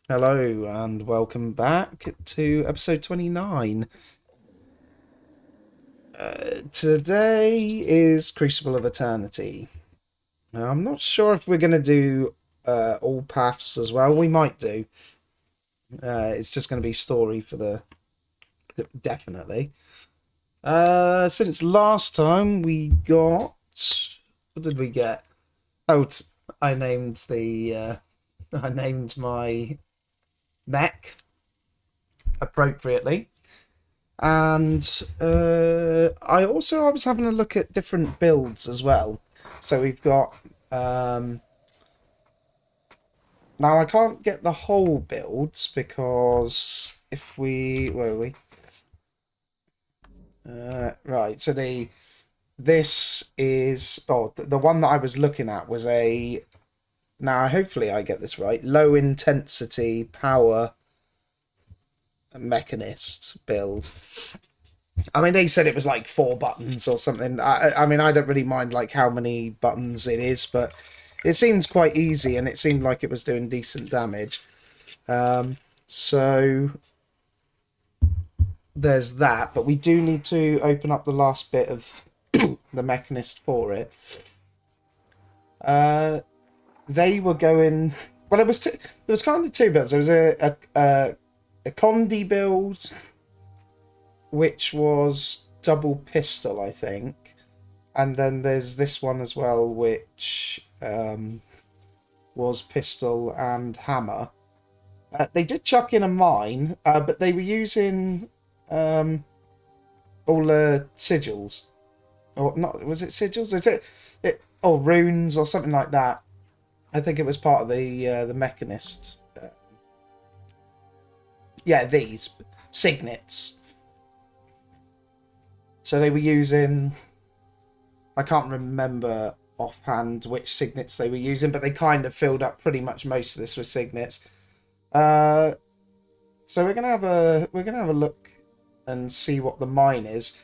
Hello and welcome back to episode 29. Today is Crucible of Eternity. Now, I'm not sure if we're going to do all paths as well. We might do. It's just going to be story for the... Definitely. Since last time we got... What did we get? Oh, I named the... I named my mech appropriately. And I was having a look at different builds as well. So we've got now I can't get the whole builds because if we where are we? Right, so this is the one that I was looking at was a now hopefully I get this right, low intensity power mechanist build. I mean, they said it was like 4 buttons or something. I mean, I don't really mind like how many buttons it is, but it seemed quite easy and it seemed like it was doing decent damage. So there's that, but we do need to open up the last bit of the mechanist for it. They were going. Well, there was kind of two builds. There was a Condi build, which was double pistol, I think. And then there's this one as well, which was pistol and hammer. They did chuck in a mine, but they were using all the sigils. Or not, was it sigils? Is it or runes or something like that? I think it was part of the mechanist. Yeah, these signets. So they were using... I can't remember offhand which signets they were using, but they kind of filled up pretty much most of this with signets. So we're gonna have a look and see what the mine is.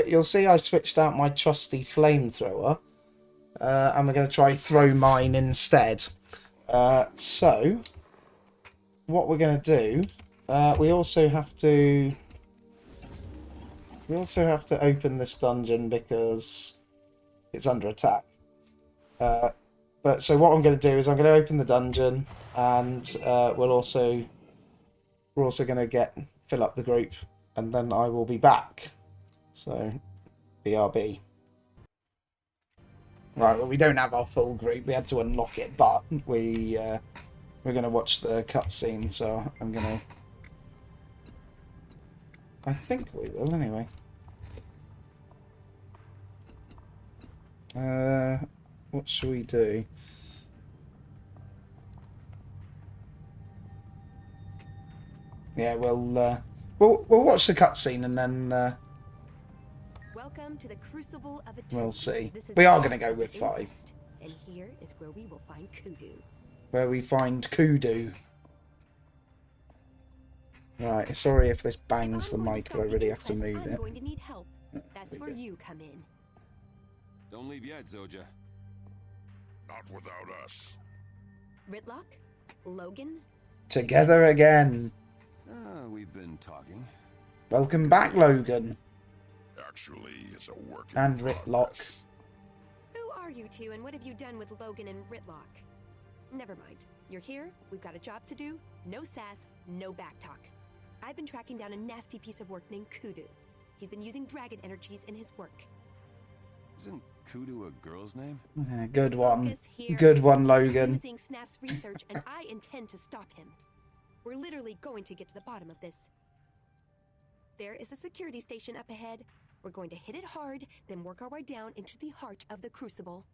You'll see I switched out my trusty flamethrower, and we're gonna try throw mine instead. So what we're gonna do, we also have to open this dungeon because it's under attack. But so what I'm going to do is I'm going to open the dungeon, and we're also going to fill up the group, and then I will be back. So, BRB. Right. Well, we don't have our full group. We had to unlock it, but we're going to watch the cutscene. So I'm going to. I think we will anyway. What shall we do? Yeah, we'll watch the cutscene and then Welcome to the Crucible of Eternity. we'll see. We are going to go with 5. And here is where we will find Kudu. Where we find Kudu. Right, sorry if this bangs the mic, but I really have to move it. I'm going to need help. That's where you come in. Don't leave yet, Zoja. Not without us. Ritlock? Logan? Together again. We've been talking. Welcome back, Logan. Actually, it's a work in And Ritlock. progress. Who are you two, and what have you done with Logan and Ritlock? Never mind. You're here, we've got a job to do. No sass, no backtalk. I've been tracking down a nasty piece of work named Kudu. He's been using dragon energies in his work. Isn't Kudu a girl's name? Good one. Focus here. Good one, He's Logan. using Snap's research, and I intend to stop him. We're literally going to get to the bottom of this. There is a security station up ahead. We're going to hit it hard, then work our way down into the heart of the Crucible.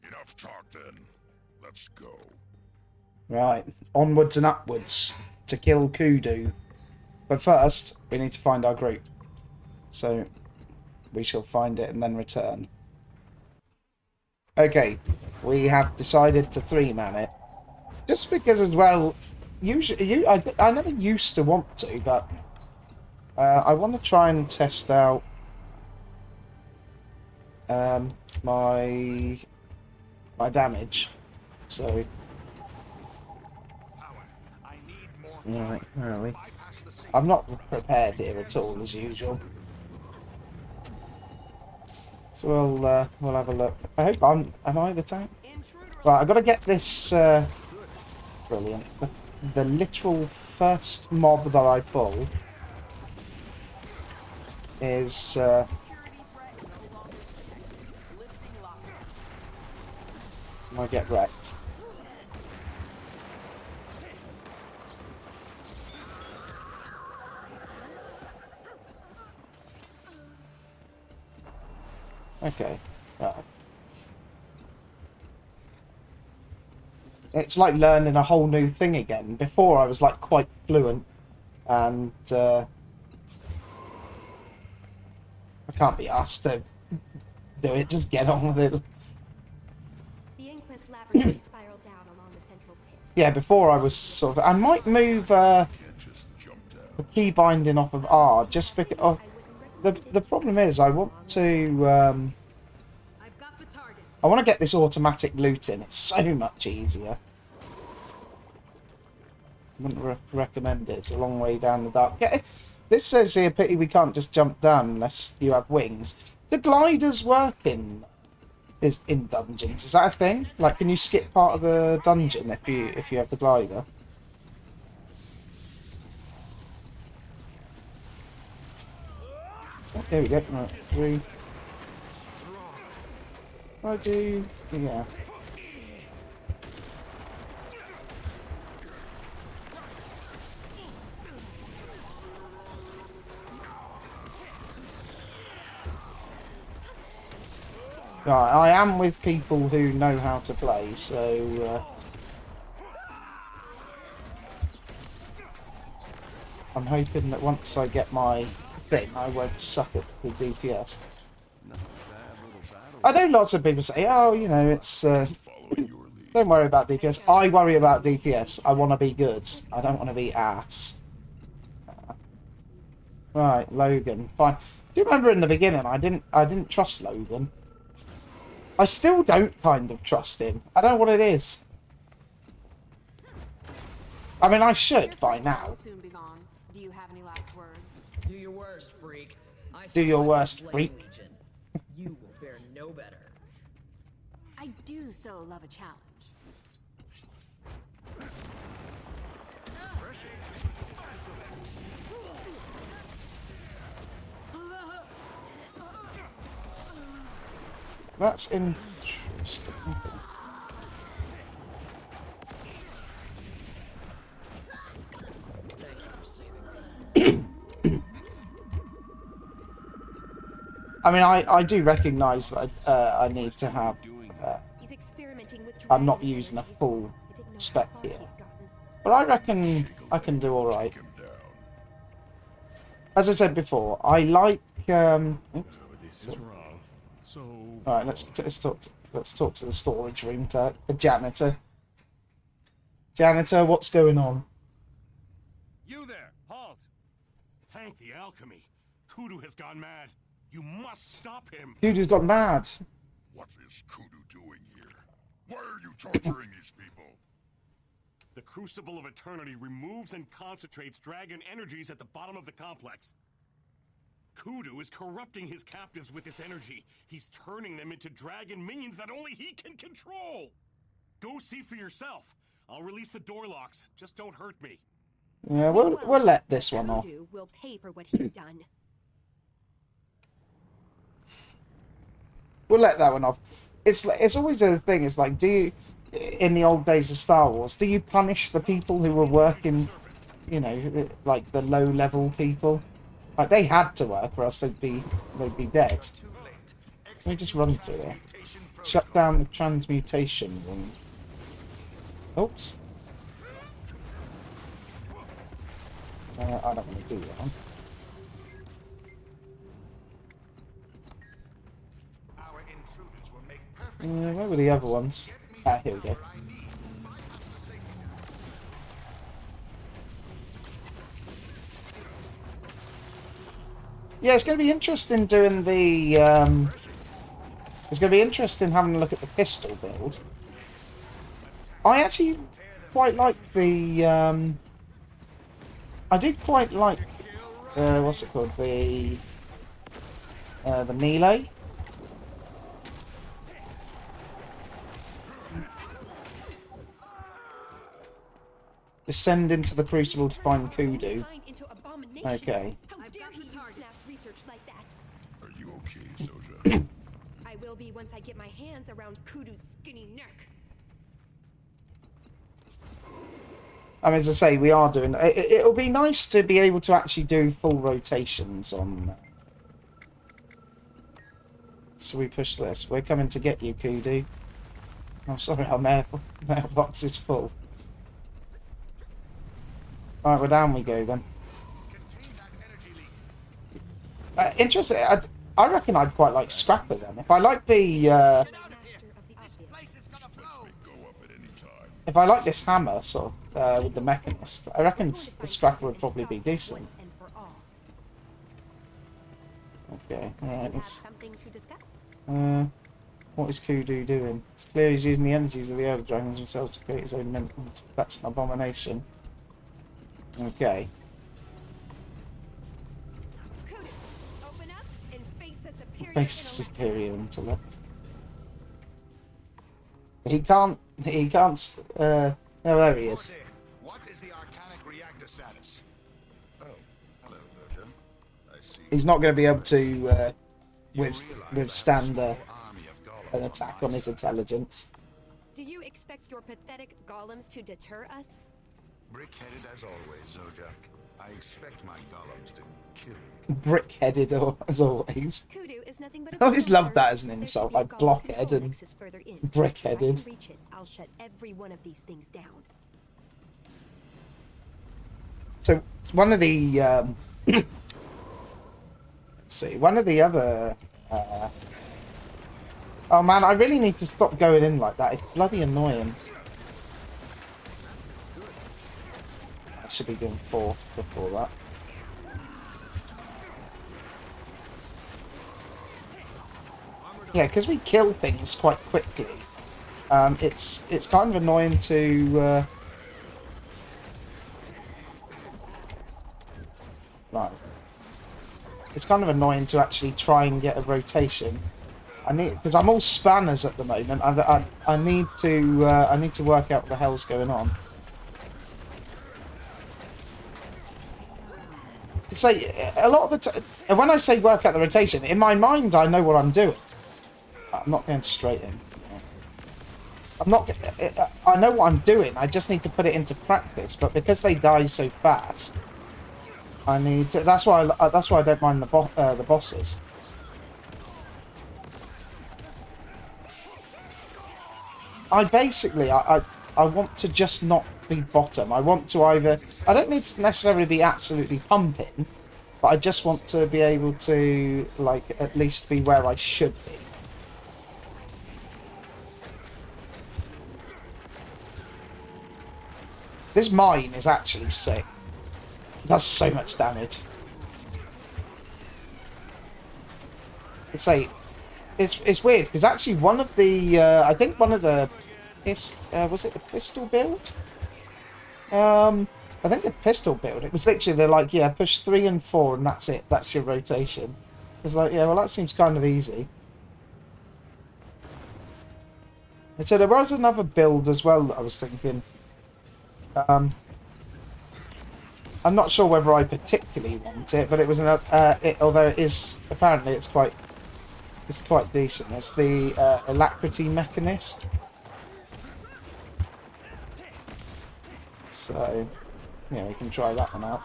Enough talk then. Let's go. Right, onwards and upwards to kill Kudu. But first, we need to find our group. So, we shall find it and then return. Okay, we have decided to 3-man it. Just because as well, usually, I never used to want to, but I want to try and test out my damage. So Power. I Right, where are we? I'm not prepared here at all, as usual. So we'll have a look. I hope am I the tank? Right, I've got to get this, brilliant. The literal first mob that I pull is, I get wrecked. Okay, right. It's like learning a whole new thing again. Before I was like quite fluent, and I can't be asked to do it. Just get on with it. The Inquest laboratory spiraled down along the central pit. Yeah, before I was sort of. I might move Can't just jump the down. key binding off of R just because. Oh, the problem is I want to. I've got the target. I want to get this automatic looting. It's so much easier. Wouldn't recommend it. It's a long way down the dark. Yeah, this says here, pity we can't just jump down unless you have wings. Do gliders work in dungeons? Is that a thing? Like, can you skip part of the dungeon if you have the glider? Oh, there we go. Right, through. I do. Yeah. Right, I am with people who know how to play, so I'm hoping that once I get my thing, I won't suck at the DPS. I know lots of people say, oh, you know, it's Following your lead. don't worry about DPS. I worry about DPS. I want to be good. I don't want to be ass. Right, Logan. Fine. Do you remember in the beginning I didn't trust Logan? I still don't kind of trust him. I don't know what it is. I mean, I should by now. Soon be gone. Do you have any last words? Do your worst, freak. I Do your survived worst, the freak. Flame Legion. You will fare no better. I do so love a challenge. That's interesting. Thank you for saving me. I mean, I do recognise that I need to have. He's experimenting with I'm not dragon using a energies. full I didn't know how spec far here, he'd gotten. but I reckon I can do all right. Take him down. As I said before, I like. Oops. This is wrong. So All right, let's talk to the storage room clerk, the janitor. Janitor, what's going on? you there, halt! Thank the alchemy. Kudu has gone mad. You must stop him. Dude has got mad. What is Kudu doing here? Why are you torturing these people? The Crucible of Eternity removes and concentrates dragon energies at the bottom of the complex. Kudu is corrupting his captives with this energy. He's turning them into dragon minions that only he can control. Go see for yourself. I'll release the door locks. Just don't hurt me. Yeah, we'll let this one off. Kudu will pay for what he's done. We'll let that one off. It's always a thing. It's like, do you, in the old days of Star Wars, do you punish the people who were working, you know, like the low level people? Like they had to work, or else they'd be dead. Let me just run through it. Shut down the transmutation room. Oops. I don't want to do that one. Where were the other ones? Ah, here we go. Yeah, it's going to be interesting doing the. It's going to be interesting having a look at the pistol build. I actually quite like the I did quite like what's it called, the melee. Descend into the Crucible to find Kudu. Okay. How dare he use Snap's research like that? Are you okay, Zoja? I will be once I get my hands around Kudu's skinny neck. I mean, as I say, we are doing... It'll be nice to be able to actually do full rotations on... So we push this. We're coming to get you, Kudu. I'm sorry, our mailbox is full. Alright, well, down we go then. Interesting. I reckon I'd quite like Scrapper then. If I like the... Master of the obvious. Go up at any time. if I like this hammer, sort of, with the Mechanist, I reckon the Scrapper would probably be decent. Once and for all. Okay, We alright, have let's... something to discuss. What is Kudu doing? It's clear he's using the energies of the Elder Dragons themselves to create his own mental... That's an abomination. Okay. Kudu, open up and face a superior Face intellect. superior intellect. He can't, no, there he is. What is the arcanic reactor status? Oh, hello, Zoja. I see. He's not going to be able to, You realize withstand I have a small army of golems an attack on my his side. intelligence. Do you expect your pathetic golems to deter us? Brick-headed as always, Zoja. I expect my golems to kill you. Brick-headed, as always. Kudu is nothing but a I always bulldozer. loved that as an There insult, should be a like golem blockhead control and nexus further in. brick-headed. If I can reach it, I'll shut every one of these things down. So it's one of the let's see, one of the other oh man, I really need to stop going in like that. It's bloody annoying. I should be doing fourth before that. Yeah, because we kill things quite quickly. It's kind of annoying to right. It's kind of annoying to actually try and get a rotation. I need, because I'm all spanners at the moment. I need to work out what the hell's going on. So a lot of the time, when I say work out the rotation, in my mind I know what I'm doing. I'm not going straight in. I'm not. I know what I'm doing. I just need to put it into practice. But because they die so fast, I need to, that's why I don't mind the bosses. I basically I want to just not be bottom. I want to either, I don't need to necessarily be absolutely pumping, but I just want to be able to, like, at least be where I should be. This mine is actually sick. It does so much damage. It's weird because actually one of the I think one of the was it the pistol build? I think the pistol build. It was literally they're like, yeah, push 3 and 4 and that's it. That's your rotation. It's like, yeah, well that seems kind of easy. And so there was another build as well that I was thinking. I'm not sure whether I particularly want it, but it was an although it is apparently it's quite decent. It's the Alacrity Mechanist. So yeah, we can try that one out.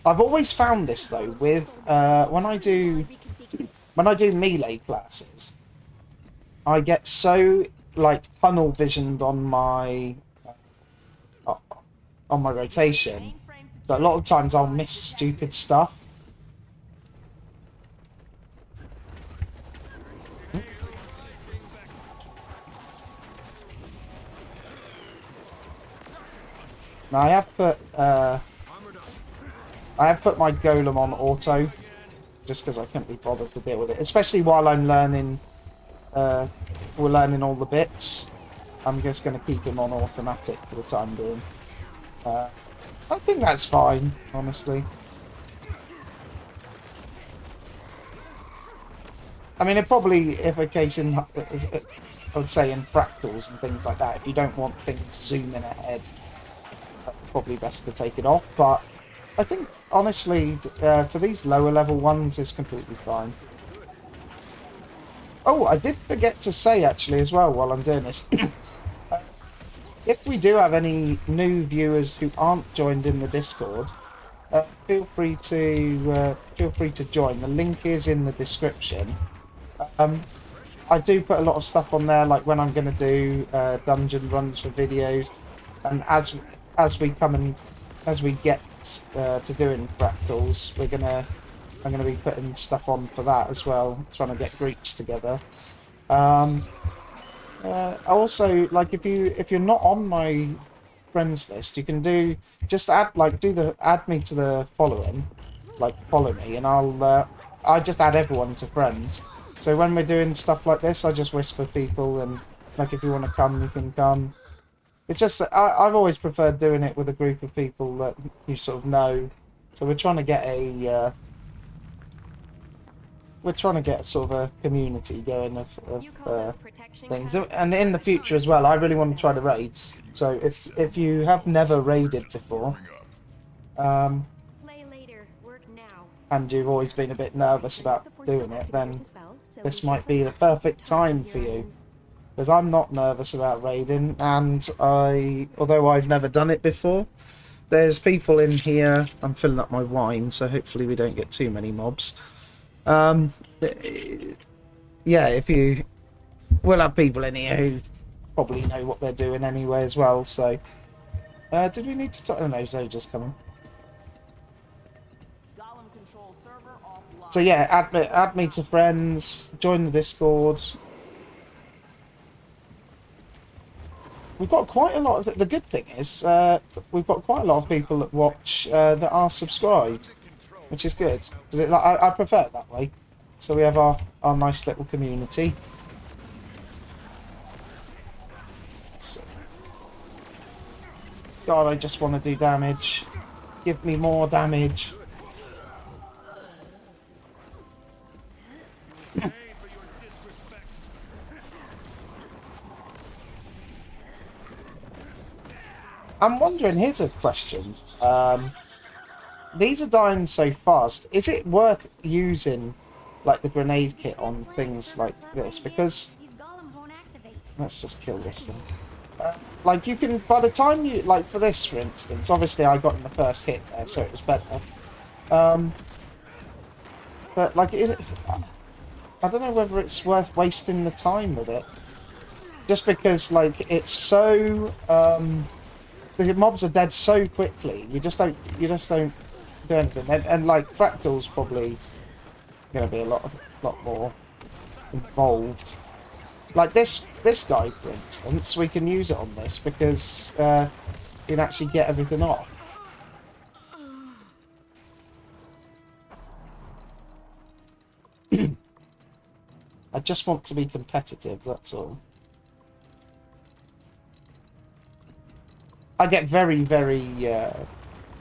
I've always found this though with when I do melee classes, I get so like tunnel visioned on my rotation that a lot of times I'll miss stupid stuff. Now I have put my golem on auto just because I couldn't be bothered to deal with it, especially while I'm learning. We're learning all the bits. I'm just going to keep him on automatic for the time being. I think that's fine, honestly. I mean, it probably, if a case in, I would say in fractals and things like that, if you don't want things zooming ahead, probably best to take it off. But I think, honestly, for these lower level ones, it's completely fine. Oh, I did forget to say, actually, as well, while I'm doing this. If we do have any new viewers who aren't joined in the Discord, feel free to join. The link is in the description. I do put a lot of stuff on there, like when I'm going to do dungeon runs for videos, and as we get to doing fractals, I'm gonna be putting stuff on for that as well, trying to get groups together. Also, like if you're not on my friends list, you can just add me to the following, like follow me, and I just add everyone to friends. So when we're doing stuff like this, I just whisper people, and like if you want to come, you can come. It's just I've always preferred doing it with a group of people that you sort of know. So we're trying to get sort of a community going of things, and in the future as well. I really want to try the raids. So if you have never raided before, Play later, work now. and you've always been a bit nervous about doing it, then this might be the perfect time for you. Because I'm not nervous about raiding, and although I've never done it before, there's people in here. I'm filling up my wine, so hopefully we don't get too many mobs. Yeah, we'll have people in here who probably know what they're doing anyway as well. So, did we need to talk? Oh no, Zoja's coming. So yeah, add me to friends, join the Discord. We've got quite a lot of... The good thing is, we've got quite a lot of people that watch that are subscribed, which is good. Because I prefer it that way. So we have our nice little community. So, God, I just want to do damage. Give me more damage. I'm wondering, here's a question. These are dying so fast. Is it worth using, like, the grenade kit on things like this? Because... Let's just kill this thing. Like, you can... By the time you... Like, for this, for instance, obviously I got in the first hit there, so it was better. But, like, I don't know whether it's worth wasting the time with it. Just because, like, it's so... the mobs are dead so quickly. You just don't do anything. And like fractal's probably going to be a lot more involved. Like this guy, for instance, we can use it on this because you can actually get everything off. I just want to be competitive. That's all. I get very, very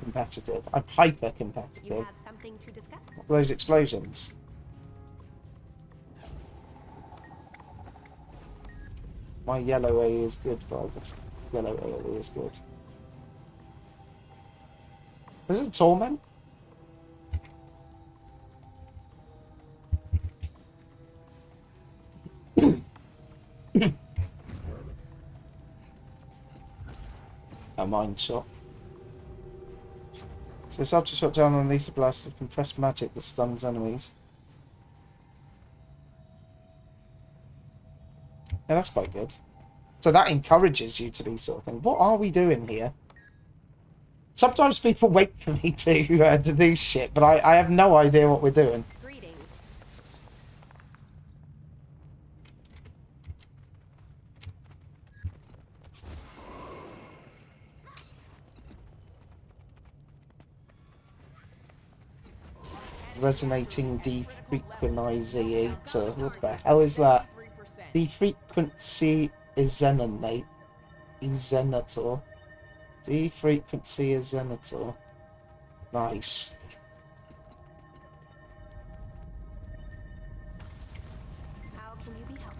competitive. I'm hyper competitive. You have something to discuss? Those explosions. My yellow A is good, Bob. Yellow AoE is good. Is it Torment? A mind shot. So this ultra shot down and release a blast of compressed magic that stuns enemies. Yeah, that's quite good. So that encourages you to be sort of thing. What are we doing here? Sometimes people wait for me to do shit, but I have no idea what we're doing. Greetings. Resonating defrequentizer. What the hell is that? Defrequency isonate. Xenator. D-frequency is Xenator. Nice. How can you be helped?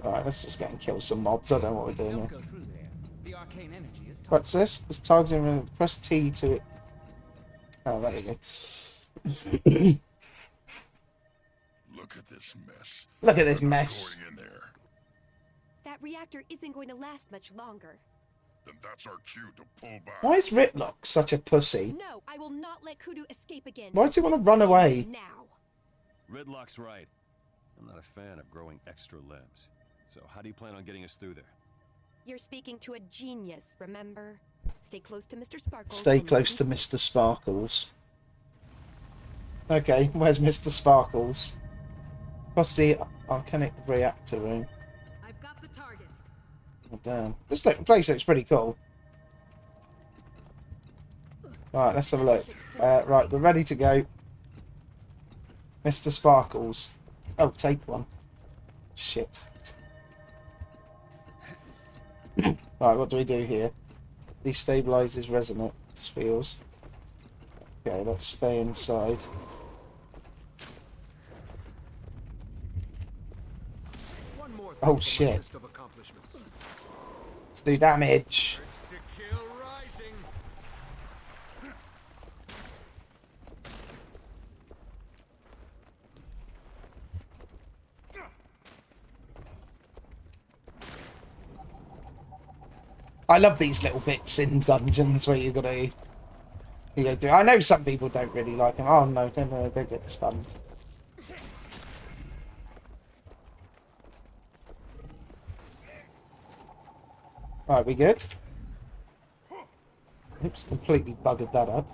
Alright, let's just go and kill some mobs. I don't know what we're doing Don't here. go through there. The arcane energy is What's this? It's targeting. Press T to it. Oh, there we go. Look at this mess. Look at this They're not mess. going in there. That reactor isn't going to last much longer. Then that's our cue to pull back. Why is Ritlock such a pussy? No, I will not let Kudu escape again. Why does he want to This run ends away? now. Ridlock's right. I'm not a fan of growing extra limbs. So how do you plan on getting us through there? You're speaking to a genius, remember? Stay close to Mr. Sparkles. Stay and close to you'll be Mr. Sparkles. Okay, where's Mr. Sparkles? What's the Arcanic Reactor room? I've got the target. Oh, damn. This place looks pretty cool. Right, let's have a look. Right, we're ready to go. Mr. Sparkles. Oh, take one. Shit. Right, what do we do here? Destabilizes resonance fields. Okay, let's stay inside. One more Oh, thing from my shit. list of accomplishments. Let's do damage. Urge to kill rising. I love these little bits in dungeons where you gotta do. I know some people don't really like them. Oh no, no, don't get stunned. Right, we good? Oops, completely buggered that up.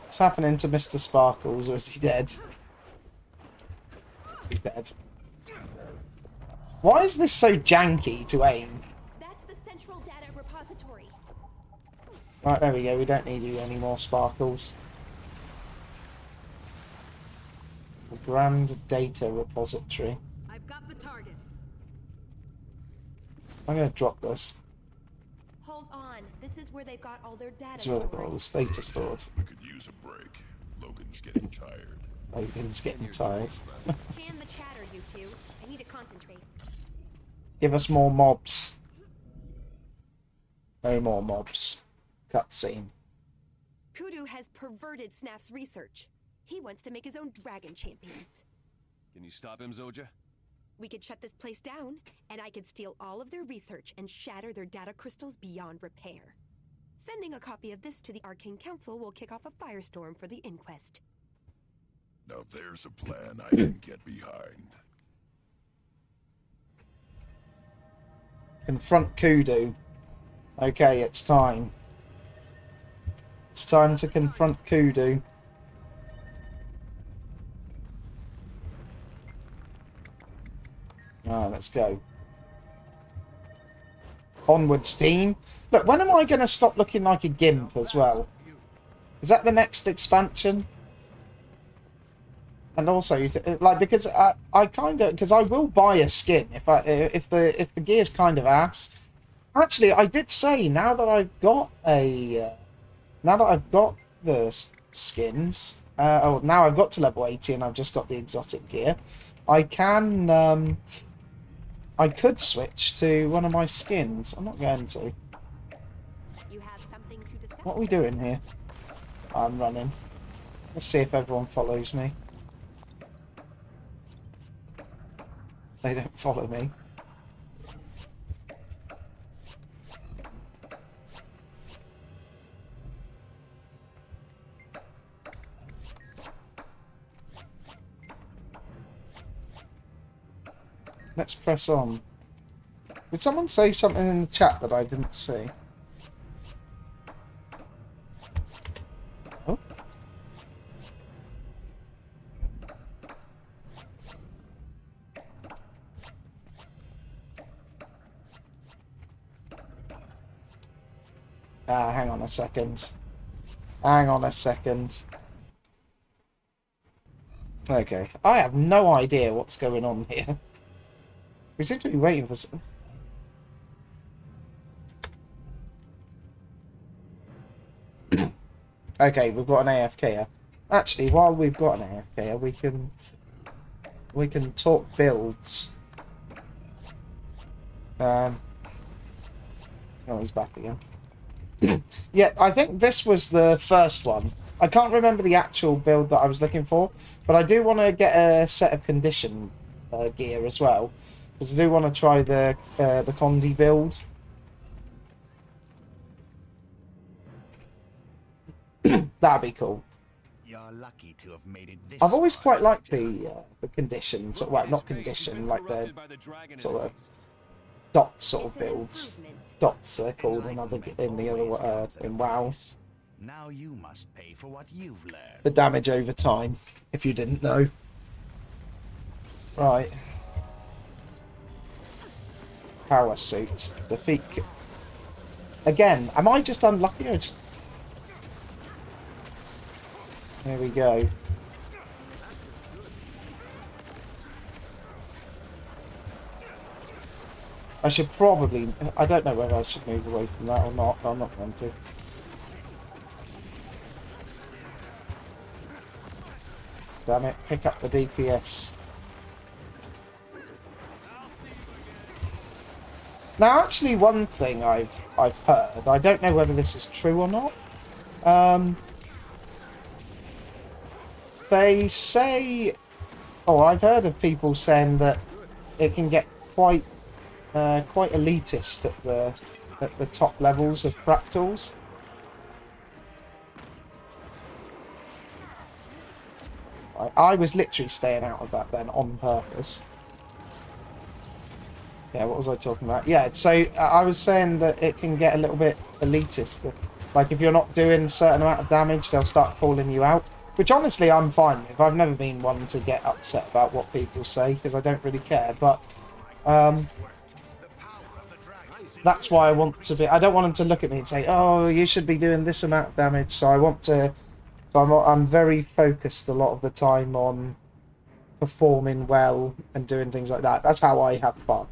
What's happening to Mr. Sparkles, or is he dead? He's dead. Why is this so janky to aim? That's the central data repository. Right, there we go. We don't need you anymore, Sparkles. The Grand Data Repository. I've got the target. I'm going to drop this. Hold on. This is where they've got all their data It's where stored. all this data stored. We could use a break. Logan's getting tired. Logan's getting tired. Can the chatter, you two. I need to concentrate. Give us more mobs. No more mobs. Cutscene. Kudu has perverted Snaf's research. He wants to make his own dragon champions. Can you stop him, Zoja? We could shut this place down, and I could steal all of their research and shatter their data crystals beyond repair. Sending a copy of this to the Arcane Council will kick off a firestorm for the inquest. Now there's a plan I can get behind. Confront Kudu. Okay, it's time. It's time to confront Kudu. Let's go. Onwards, team. Look, when am I going to stop looking like a gimp as well? Is that the next expansion? And also, like, because I kind of, because I will buy a skin if the gear's kind of ass. Actually, I did say now that I've got the skins. Now I've got to level 80 and I've just got the exotic gear. I can. I could switch to one of my skins. I'm not going to. You have something to discuss? What are we doing here? I'm running. Let's see if everyone follows me. They don't follow me. Let's press on. Did someone say something in the chat that I didn't see? Oh. Hang on a second. Hang on a second. Okay. I have no idea what's going on here. We seem to be waiting for some... Okay, we've got an AFK here. Actually, while we've got an AFK here, we can talk builds. Oh, he's back again. Yeah, I think this was the first one. I can't remember the actual build that I was looking for, but I do want to get a set of condition gear as well, because I do want to try the Condi build. That'd be cool. You're lucky to have made it this I've always far, quite liked soldier. the conditions. Well, not condition, like the sort of enemies. dot sort of It's an builds. improvement. Dots they're called in Enlightenment the other always comes at a in WoW. price. Now you must pay for what you've learned. The damage over time, if you didn't know. Right. Power suit. Defeat. Again, am I just unlucky or just... There we go. I should probably... I don't know whether I should move away from that or not, but I'm not going to. Damn it, pick up the DPS. Now, actually, one thing I've heard, I don't know whether this is true or not. They say, I've heard of people saying that it can get quite elitist at the top levels of fractals. I was literally staying out of that then on purpose. Yeah, what was I talking about? Yeah, so I was saying that it can get a little bit elitist. Like, if you're not doing a certain amount of damage, they'll start calling you out. Which, honestly, I'm fine with. I've never been one to get upset about what people say, because I don't really care. But, that's why I want to be... I don't want them to look at me and say, oh, you should be doing this amount of damage. So I want to... I'm very focused a lot of the time on performing well and doing things like that. That's how I have fun.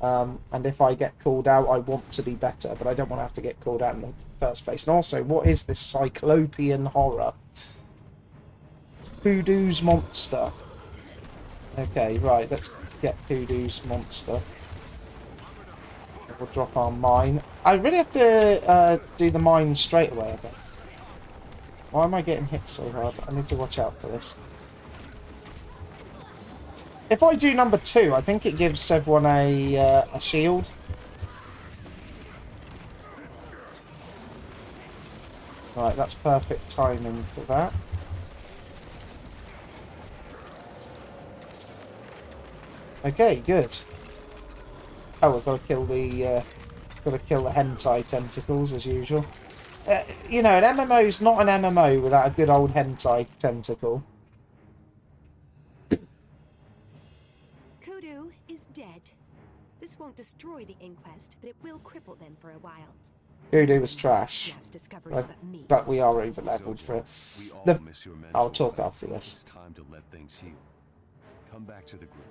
And if I get called out, I want to be better, but I don't want to have to get called out in the first place. And also, what is this cyclopean horror? Hoodoo's monster. Okay, right, let's get Hoodoo's monster. We'll drop our mine. I really have to do the mine straight away, I bet. Why am I getting hit so hard? I need to watch out for this. If I do number 2, I think it gives everyone a shield. Right, that's perfect timing for that. Okay, good. Oh, we've got to kill the hentai tentacles as usual. You know, an MMO is not an MMO without a good old hentai tentacle. Kudu is dead. This won't destroy the inquest, but it will cripple them for a while. Voodoo was trash, Snap's discoveries but me. but we are over leveled for it. We all The- miss your mentor, I'll talk but I after think this. It's time to let things heal. Come back to the group.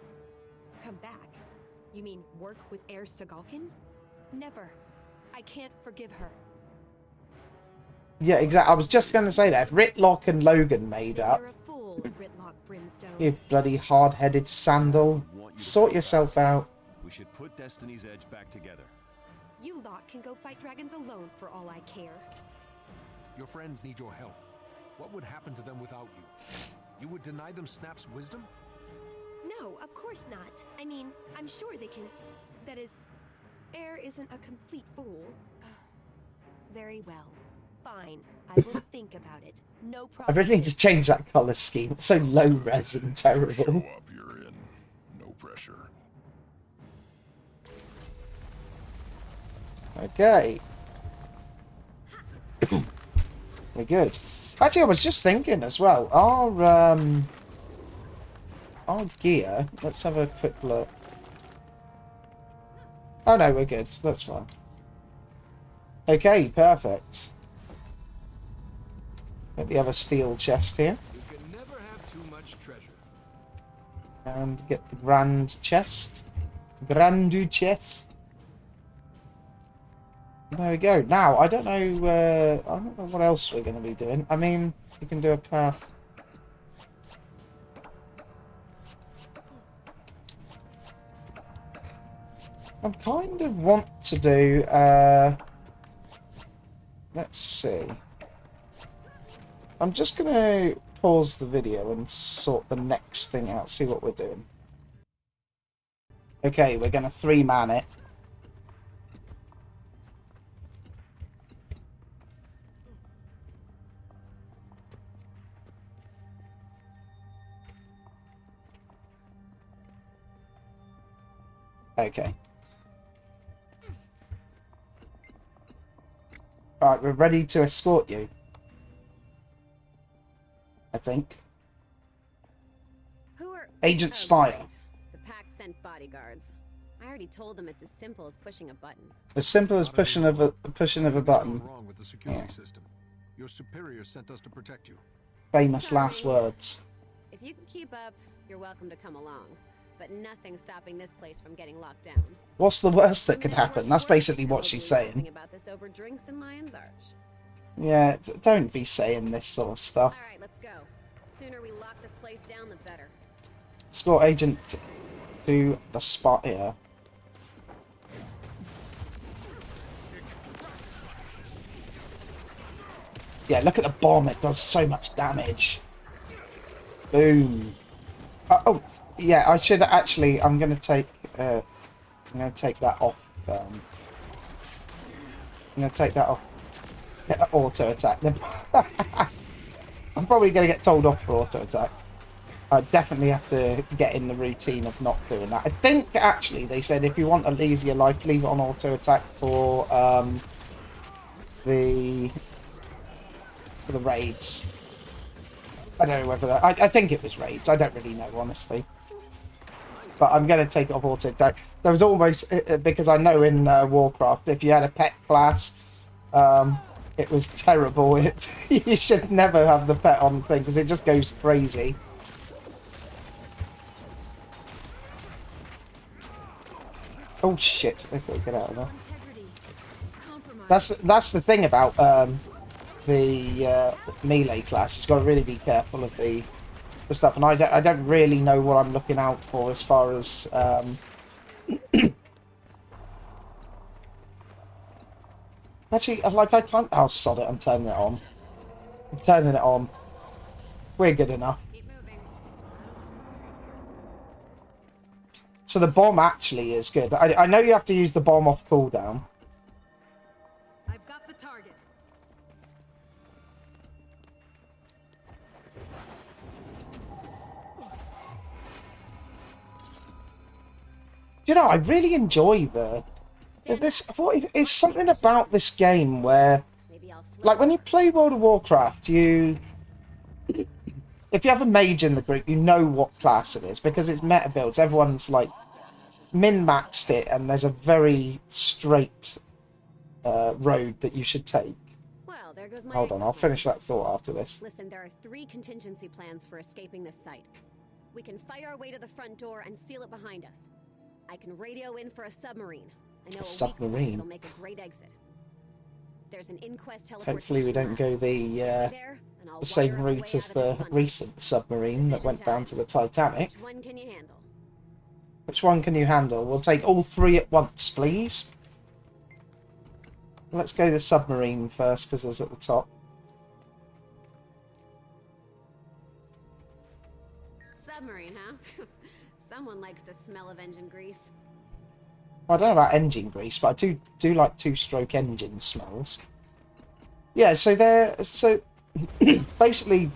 Come back? You mean work with Heir Sagalkin? Never. I can't forgive her. Yeah, exactly. I was just going to say that. If Ritlock and Logan made up, You're a fool, Ritlock Brimstone. you bloody hard-headed sandal, Want you to sort come yourself back. out. We should put Destiny's Edge back together. You lot can go fight dragons alone for all I care. Your friends need your help. What would happen to them without you? You would deny them Snap's wisdom? No, of course not. I mean, I'm sure they can... That is... Heir isn't a complete fool. Very well. Fine. I will think about it. No I problem. really need to change that colour scheme. It's so low-res and terrible. Show up, you're in. No pressure. Okay. We're good. Actually, I was just thinking as well. Our gear. Let's have a quick look. Oh no, we're good. That's fine. Okay, perfect. Got the other steel chest here. You can never have too much treasure. And get the grand chest. Grandu chest. There we go. Now, I don't know what else we're going to be doing. I mean, you can do a path. I kind of want to do, let's see. I'm just going to pause the video and sort the next thing out, see what we're doing. Okay, we're going to 3-man it. Okay. Right, we're ready to escort you. I think. Who are Agent oh, Spire. right. The pack sent bodyguards. I already told them it's as simple as pushing a button. As simple as pushing of a button. Wrong with the security system. Your superior sent us to protect you. Famous last words. If you can keep up, you're welcome to come along. But nothing's stopping this place from getting locked down. What's the worst that could happen? That's basically what she's saying. About this over drinks in Lion's Arch. Yeah, don't be saying this sort of stuff. All right, let's go. The sooner we lock this place down, the better. Escort agent to the spot here. Yeah, look at the bomb. It does so much damage. Boom. Oh, yeah. I should actually. I'm gonna take that off. I'm gonna take that off. Get the auto attack. I'm probably gonna get told off for auto attack. I definitely have to get in the routine of not doing that. I think actually they said if you want an easier life, leave it on auto attack for the raids. I don't know whether that... I think it was raids. I don't really know, honestly. But I'm going to take it off auto attack. There was almost... because I know in Warcraft, if you had a pet class, it was terrible. You should never have the pet on thing, because it just goes crazy. Oh, shit. Okay, get out of there. That's the thing about... the melee class. You've got to really be careful of the stuff, and I don't really know what I'm looking out for as far as actually, like, I can't... Oh, sod it, I'm turning it on. I'm turning it on. We're good enough. So the bomb actually is good. I know you have to use the bomb off cooldown. I've got the target. You know, I really enjoy it's something about this game where, like, when you play World of Warcraft, if you have a mage in the group, you know what class it is because it's meta builds. Everyone's like min-maxed it, and there's a very straight road that you should take. Well, there goes my Hold on, I'll finish that thought after this. Listen, there are 3 contingency plans for escaping this site. We can fight our way to the front door and seal it behind us. I can radio in for a submarine. I know a submarine. It'll make a great exit. There's an inquest teleportation. Hopefully we don't go the same route as the recent submarine that went down to the Titanic. Which one can you handle? Which one can you handle? We'll take all 3 at once, please. Let's go the submarine first, because it's at the top. Submarine, huh? Someone likes the smell of engine grease. Well, I don't know about engine grease, but I do like 2-stroke engine smells. Yeah, so basically,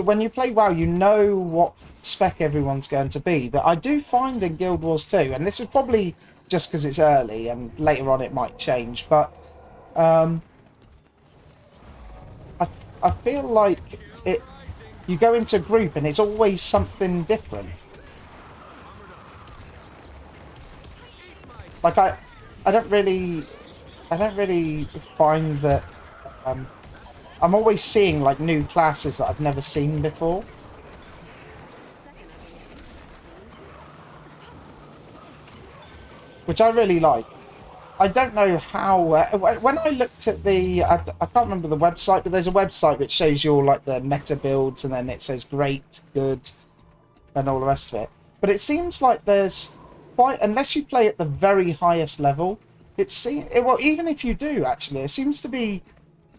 when you play WoW, you know what spec everyone's going to be. But I do find in Guild Wars 2, and this is probably just because it's early, and later on it might change, but I feel like you go into a group and it's always something different. Like I don't really find that I'm always seeing like new classes that I've never seen before. which I really like. I don't know how. When I looked at I can't remember the website, but there's a website which shows you all like the meta builds, and then it says great, good, and all the rest of it. But it seems like there's quite, unless you play at the very highest level, well, even if you do actually, it seems to be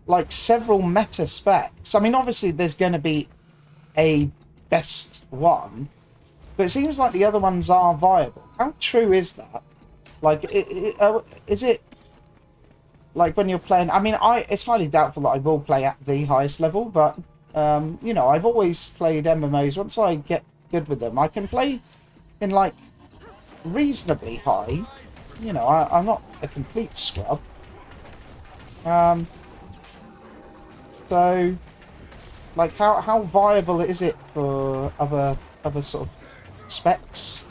like several meta specs. I mean, obviously there's going to be a best one, but it seems like the other ones are viable. How true is that? Like, is it like when you're playing? I mean, it's highly doubtful that I will play at the highest level, but you know, I've always played MMOs. Once I get good with them, I can play in like reasonably high. You know, I'm not a complete scrub. So, like, how viable is it for other sort of specs?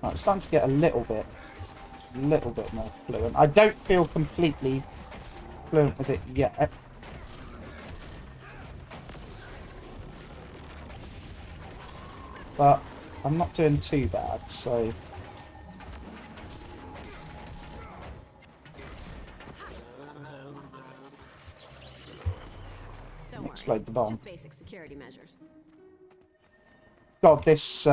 Right, I'm starting to get a little bit more fluent. I don't feel completely fluent with it yet. But I'm not doing too bad, so... Don't Explode worry. the bomb. Just basic security measures. God, this...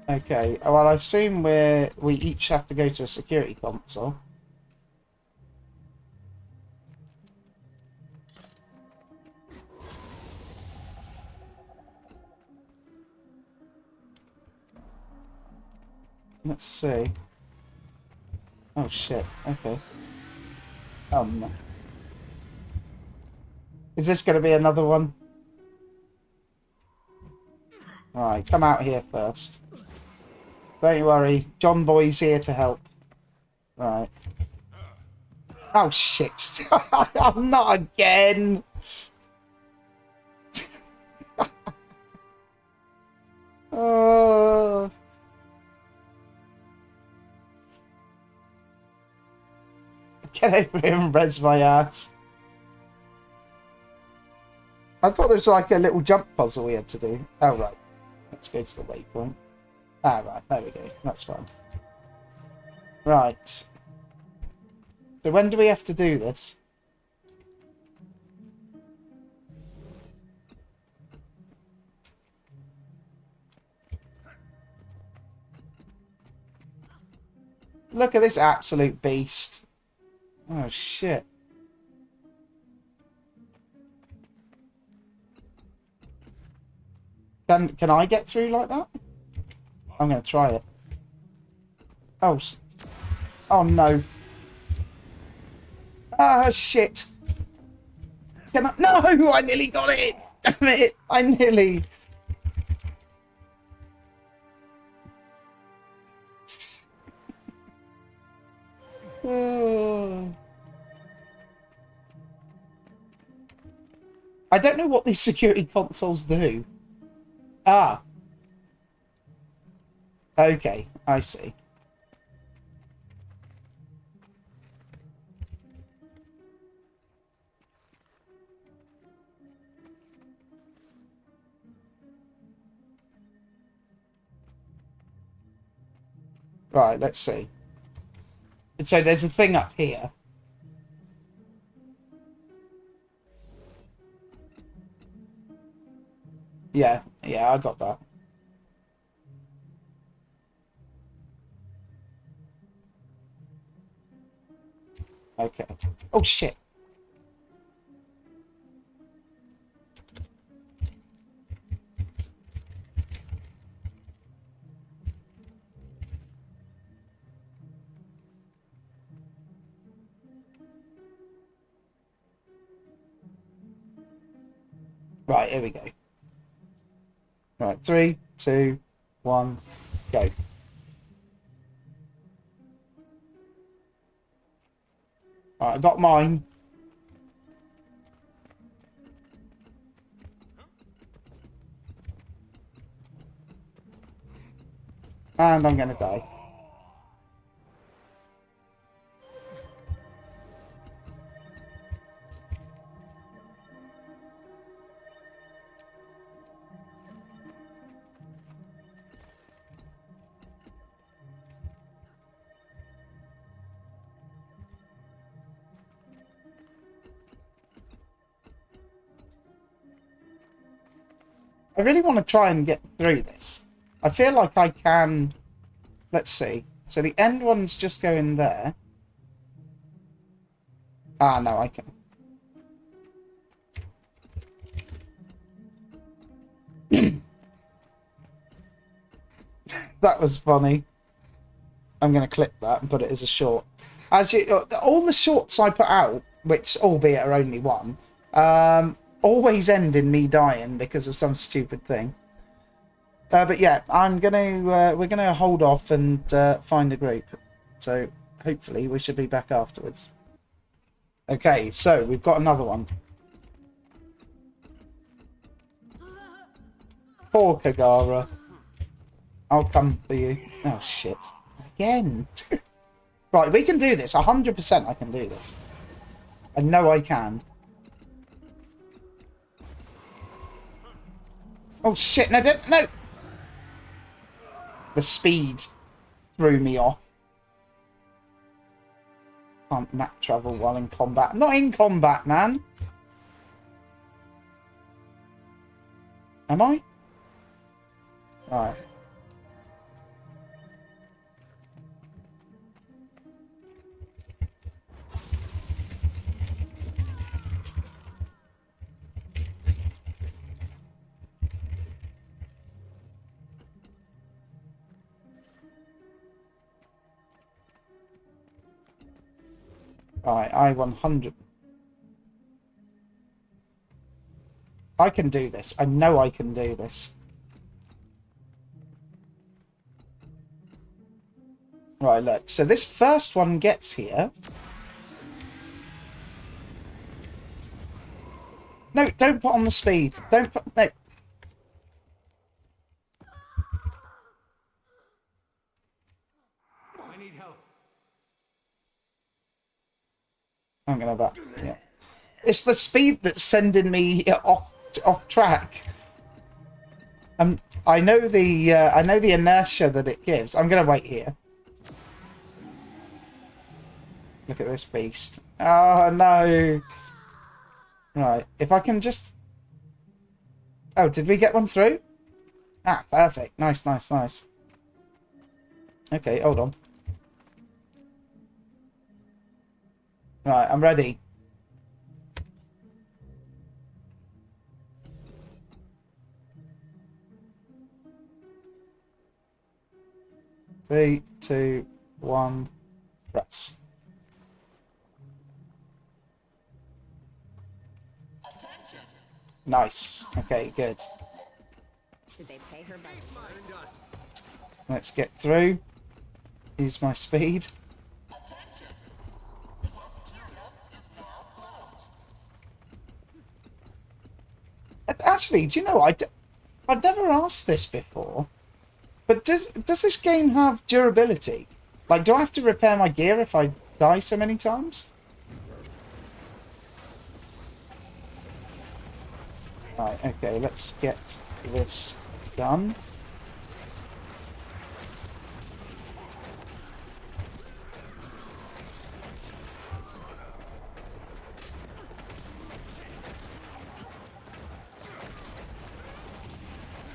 Okay, well, I assume we each have to go to a security console. Let's see. Oh shit, okay. Oh no. Is this going to be another one? Right, come out here first. Don't you worry, John Boy's here to help. Right. Oh shit. I'm not again. Oh. Get over here and res my ass. I thought it was like a little jump puzzle we had to do. Oh right. Let's go to the waypoint. Ah right, there we go. That's fine. Right. So when do we have to do this? Look at this absolute beast. Oh shit. Can I get through like that? I'm gonna try it. Oh. Oh no. Ah shit. Can I? No! I nearly got it! Damn it! I nearly. I don't know what these security consoles do. Ah. Okay, I see. Right, let's see. And so there's a thing up here. Yeah, I got that. Okay. Oh shit. Right, here we go. Right, 3, 2, 1, go. Right, I got mine. And I'm going to die. I really want to try and get through this. I feel like I can... Let's see. So the end one's just going there. Ah, no, I can. That was funny. I'm going to clip that and put it as a short. As you, all the shorts I put out, which albeit are only one, always end in me dying because of some stupid thing. But yeah, we're gonna hold off and find a group. So hopefully we should be back afterwards. Okay, so we've got another one. Poor Kagara. I'll come for you. Oh shit. Again. Right, we can do this. 100% I can do this. I know I can. Oh shit, no, don't, no! The speed threw me off. Can't map travel while in combat. I'm not in combat, man! Am I? Right. Right, I can do this. I know I can do this. Right, look. So this first one gets here. No, don't put on the speed. Don't put... No. I need help. I'm gonna back. Yeah. It's the speed that's sending me off track. I know the inertia that it gives. I'm gonna wait here. Look at this beast. Oh no. Right, if I can just... Oh, did we get one through? Ah, perfect. Nice, nice, nice. Okay, hold on. Right, I'm ready. Three, two, one, press. Nice. Okay, good. Did they pay her by the word? Let's get through. Use my speed. Actually, do you know, I've never asked this before, but does this game have durability? Like, do I have to repair my gear if I die so many times? Right, okay, let's get this done.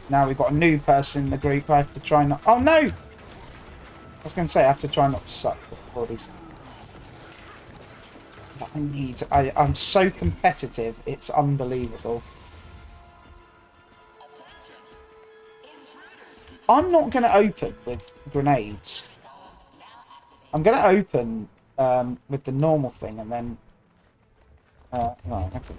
Now we've got a new person in the group. I have to try not... Oh, no! I was going to say, I have to try not to suck the bodies. I'm so competitive, it's unbelievable. I'm not going to open with grenades. I'm going to open with the normal thing and then... right, okay.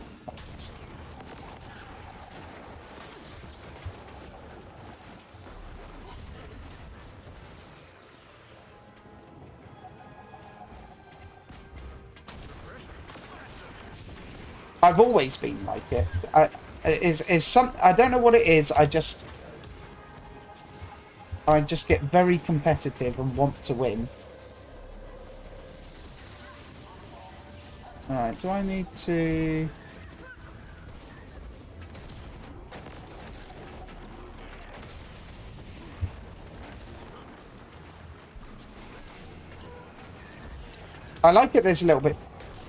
I've always been like it. I don't know what it is. I I just get very competitive and want to win. Alright, do I need to... I like it there's a little bit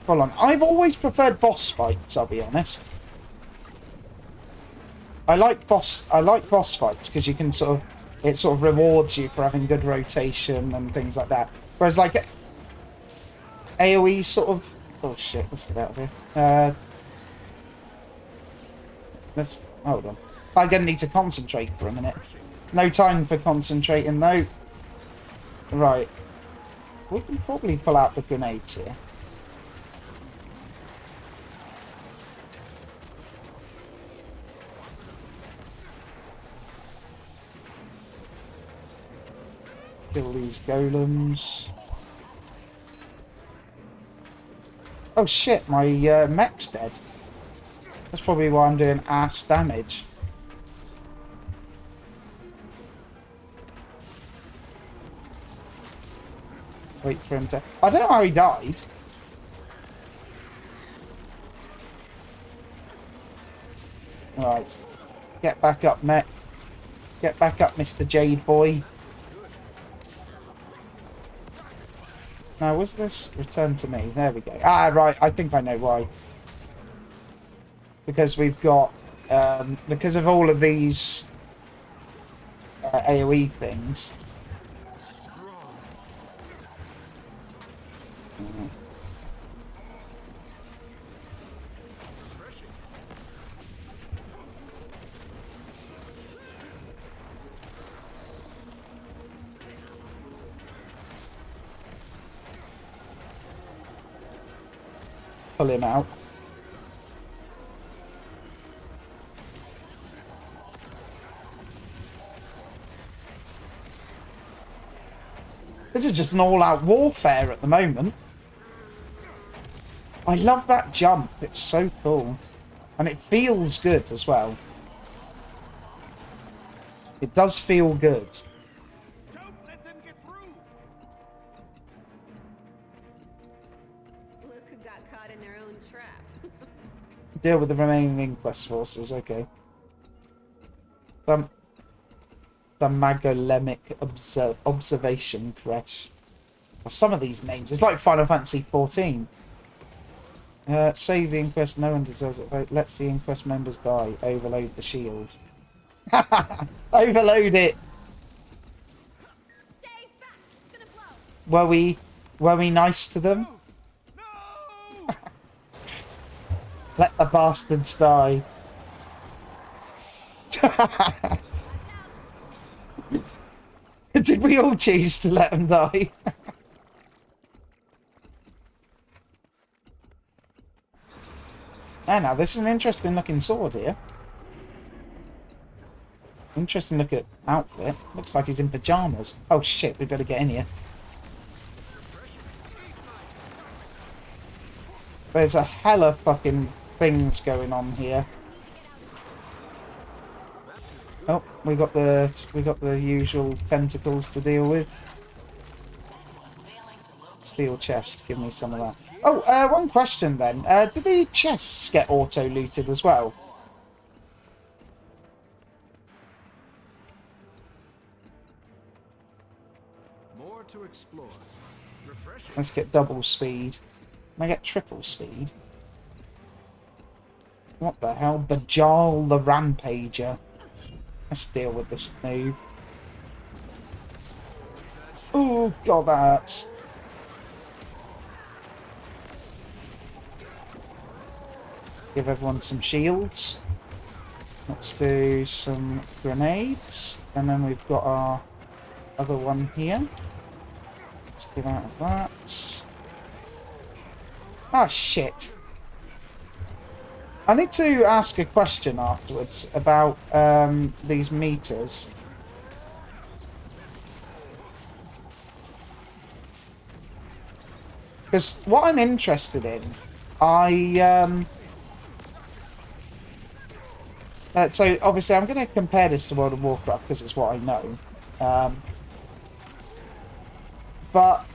full on. I've always preferred boss fights, I'll be honest. I like boss fights because you can sort of, it sort of rewards you for having good rotation and things like that. Whereas like AoE sort of, oh shit, let's get out of here. Let's hold on. I'm gonna need to concentrate for a minute. No time for concentrating though. Right. We can probably pull out the grenades here. Kill these golems. Oh shit, my mech's dead. That's probably why I'm doing ass damage. Wait for him to... I don't know how he died. Alright. Get back up, mech. Get back up, Mr. Jade Boy. Now, was this? Return to me. There we go. Ah, right. I think I know why. Because we've got... because of all of these AoE things... Pull him out. This is just an all-out warfare at the moment. I love that jump. It's so cool. And it feels good as well. It does feel good. Don't let them get through! Look who got caught in their own trap. Deal with the remaining Inquest forces. Okay. The Magolemic Observation Crash. Well, some of these names. It's like Final Fantasy 14. Save the Inquest. No one deserves it. Vote. Let's the Inquest members die. Overload the shield. Overload it. Stay back. It's gonna blow. Were we nice to them? No! Let the bastards die. Did we all choose to let them die? Oh, now this is an interesting looking sword here. Interesting looking outfit. Looks like he's in pajamas. Oh shit, we better get in here. There's a hella fucking things going on here. Oh, we got the usual tentacles to deal with. Steel chest, give me some of that. Oh, one question then. Did the chests get auto-looted as well? More to explore. Refreshing. Let's get double speed. Can I get triple speed? What the hell? Bajal the Rampager. Let's deal with this noob. Oh god, that hurts. Give everyone some shields. Let's do some grenades. And then we've got our other one here. Let's get out of that. Ah, shit. I need to ask a question afterwards about these meters. Because what I'm interested in, so obviously I'm going to compare this to World of Warcraft because it's what I know. Um, but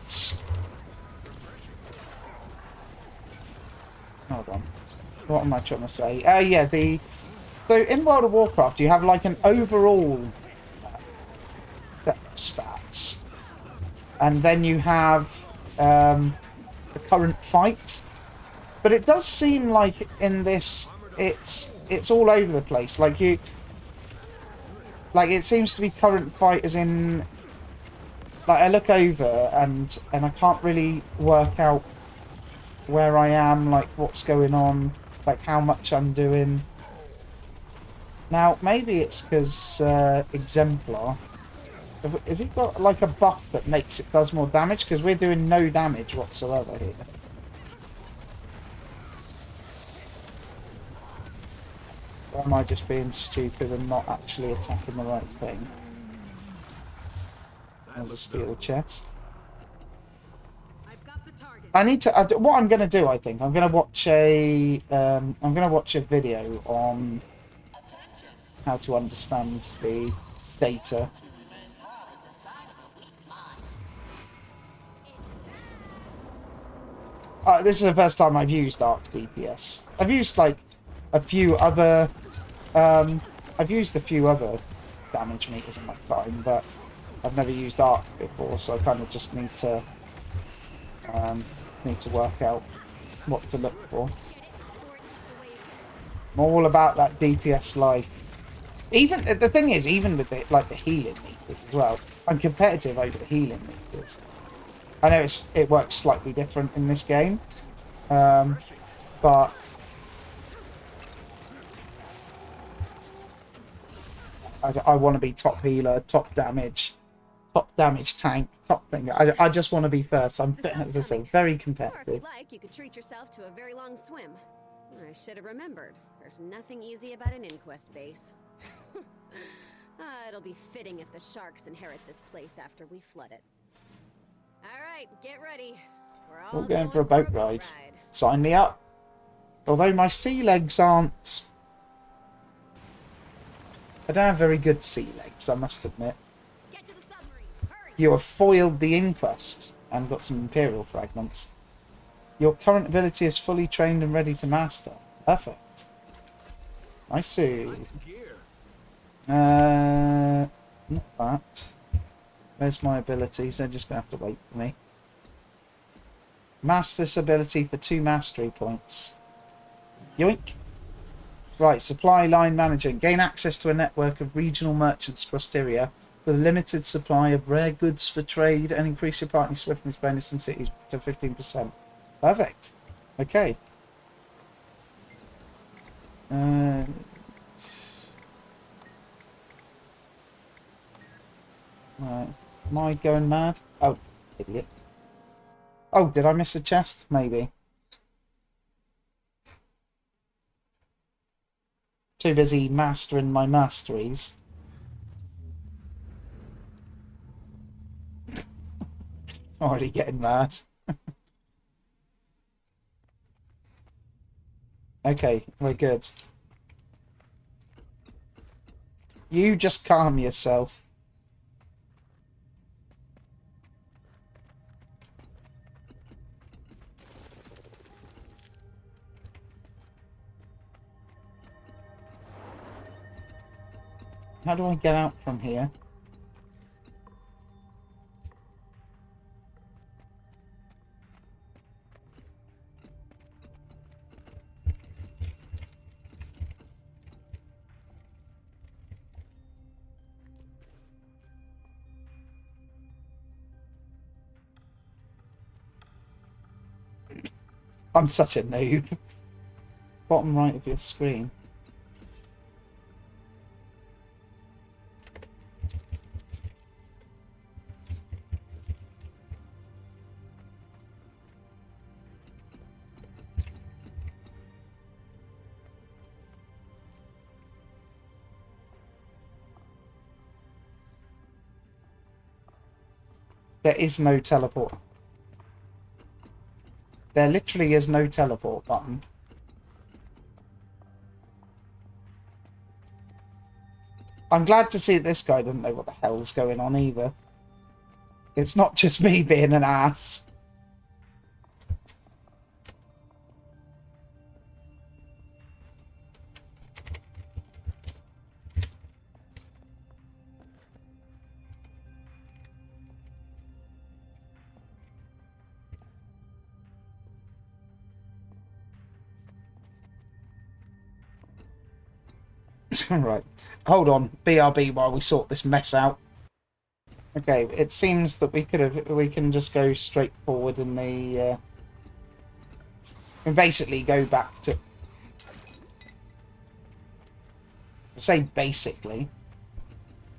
hold on, what am I trying to say? Yeah, so in World of Warcraft you have like an overall stats, and then you have the current fight. But it does seem like in this, it's all over the place. Like it seems to be current fight as in, like I look over and I can't really work out where I am, like what's going on, like how much I'm doing. Now maybe it's because Exemplar. Has it got like a buff that makes it does more damage? Because we're doing no damage whatsoever here. Or am I just being stupid and not actually attacking the right thing? There's a steel chest. I've got the target. I need to. What I'm going to do, I think, I'm going to watch a. I'm going to watch a video on how to understand the data. This is the first time I've used Arc DPS. I've used like a few other. I've used a few other damage meters in my time, but I've never used Arc before, so I kind of just need to work out what to look for. I'm all about that DPS life. Even the thing is, even with the healing meters as well, I'm competitive over the healing meters. I know it works slightly different in this game, but I want to be top healer, top damage tank, top thing. I just want to be first. I'm, as I say, very competitive. Or if you like, you could treat yourself to a very long swim. I should have remembered. There's nothing easy about an inquest base. It'll be fitting if the sharks inherit this place after we flood it. All right, get ready. We're all going for a boat ride. Sign me up. Although my sea legs aren't... I don't have very good sea legs, I must admit. Get to the submarine. Hurry. You have foiled the inquest and got some Imperial fragments. Your current ability is fully trained and ready to master. Perfect. I see. Nice gear. Not that. Where's my abilities? They're just going to have to wait for me. Master this ability for 2 mastery points. Yoink. Right, supply line manager. Gain access to a network of regional merchants across Tyria with a limited supply of rare goods for trade and increase your party swiftness bonus in cities to 15%. Perfect. Okay. Right. Am I going mad? Oh, idiot. Oh, did I miss a chest? Maybe. Too busy mastering my masteries. Already getting mad. Okay, we're good. You just calm yourself. How do I get out from here? I'm such a noob. Bottom right of your screen. There is no teleport. There literally is no teleport button. I'm glad to see that this guy doesn't know what the hell's going on either. It's not just me being an ass. Right. Hold on. BRB while we sort this mess out. Okay, it seems that we can just go straight forward in the and basically go back to say basically.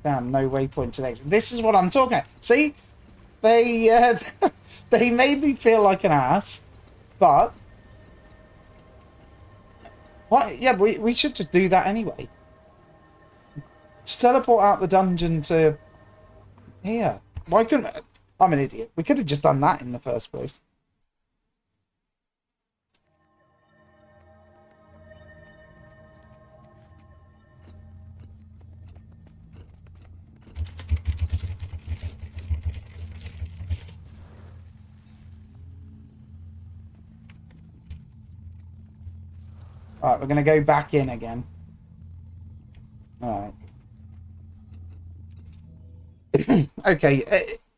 Damn, no waypoint to next. This is what I'm talking about. See? They they made me feel like an ass, but what? Yeah, we should just do that anyway. Just teleport out the dungeon to here. Why couldn't... I'm an idiot. We could have just done that in the first place. Alright, we're going to go back in again. Alright. Okay,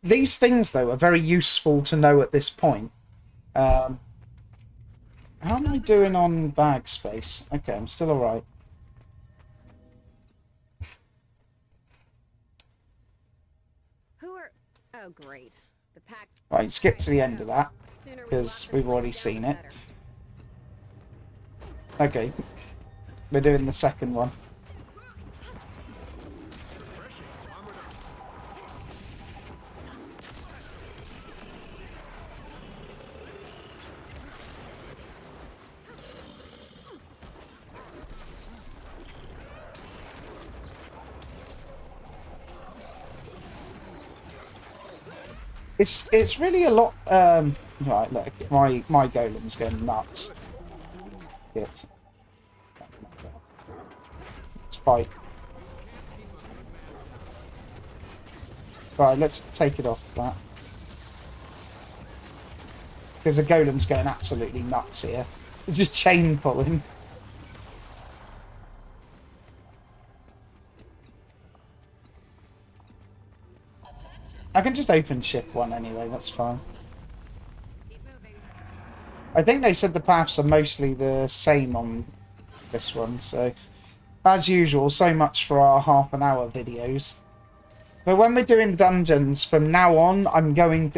these things, though, are very useful to know at this point. How am I doing on bag space? Okay, I'm still alright. Who are... Oh, great. The pack... Right, skip to the end of that, because we've already seen it. Okay, we're doing the second one. It's really a lot. Right, look, my golem's going nuts. Shit. Let's fight. Right, let's take it off that. Because the golem's going absolutely nuts here. It's just chain pulling. I can just open shift 1 anyway, that's fine. I think they said the paths are mostly the same on this one, so as usual, so much for our half-an-hour videos. But when we're doing dungeons, from now on,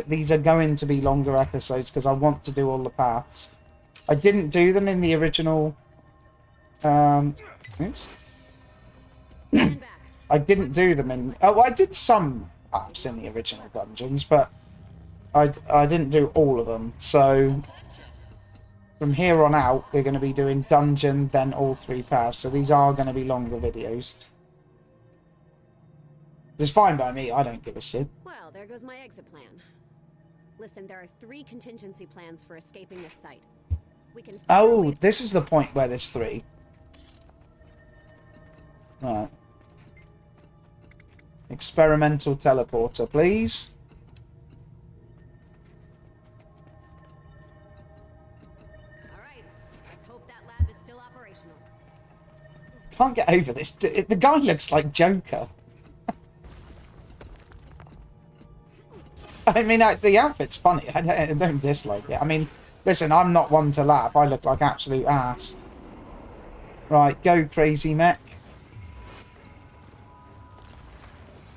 these are going to be longer episodes because I want to do all the paths. I didn't do them in the original... oops. I didn't do them in... Oh, I did some paths in the original dungeons, but I didn't do all of them. So from here on out, we're going to be doing dungeon, then all 3 paths. So these are going to be longer videos. It's fine by me. I don't give a shit. Well, there goes my exit plan. Listen, there are 3 contingency plans for escaping this site. We can... Oh, this is the point where there's 3. Right. Experimental teleporter, please. Alright, let's hope that lab is still operational. Can't get over this. The guy looks like Joker. I mean, the outfit's funny. I don't dislike it. I mean, listen, I'm not one to laugh. I look like absolute ass. Right, go crazy mech.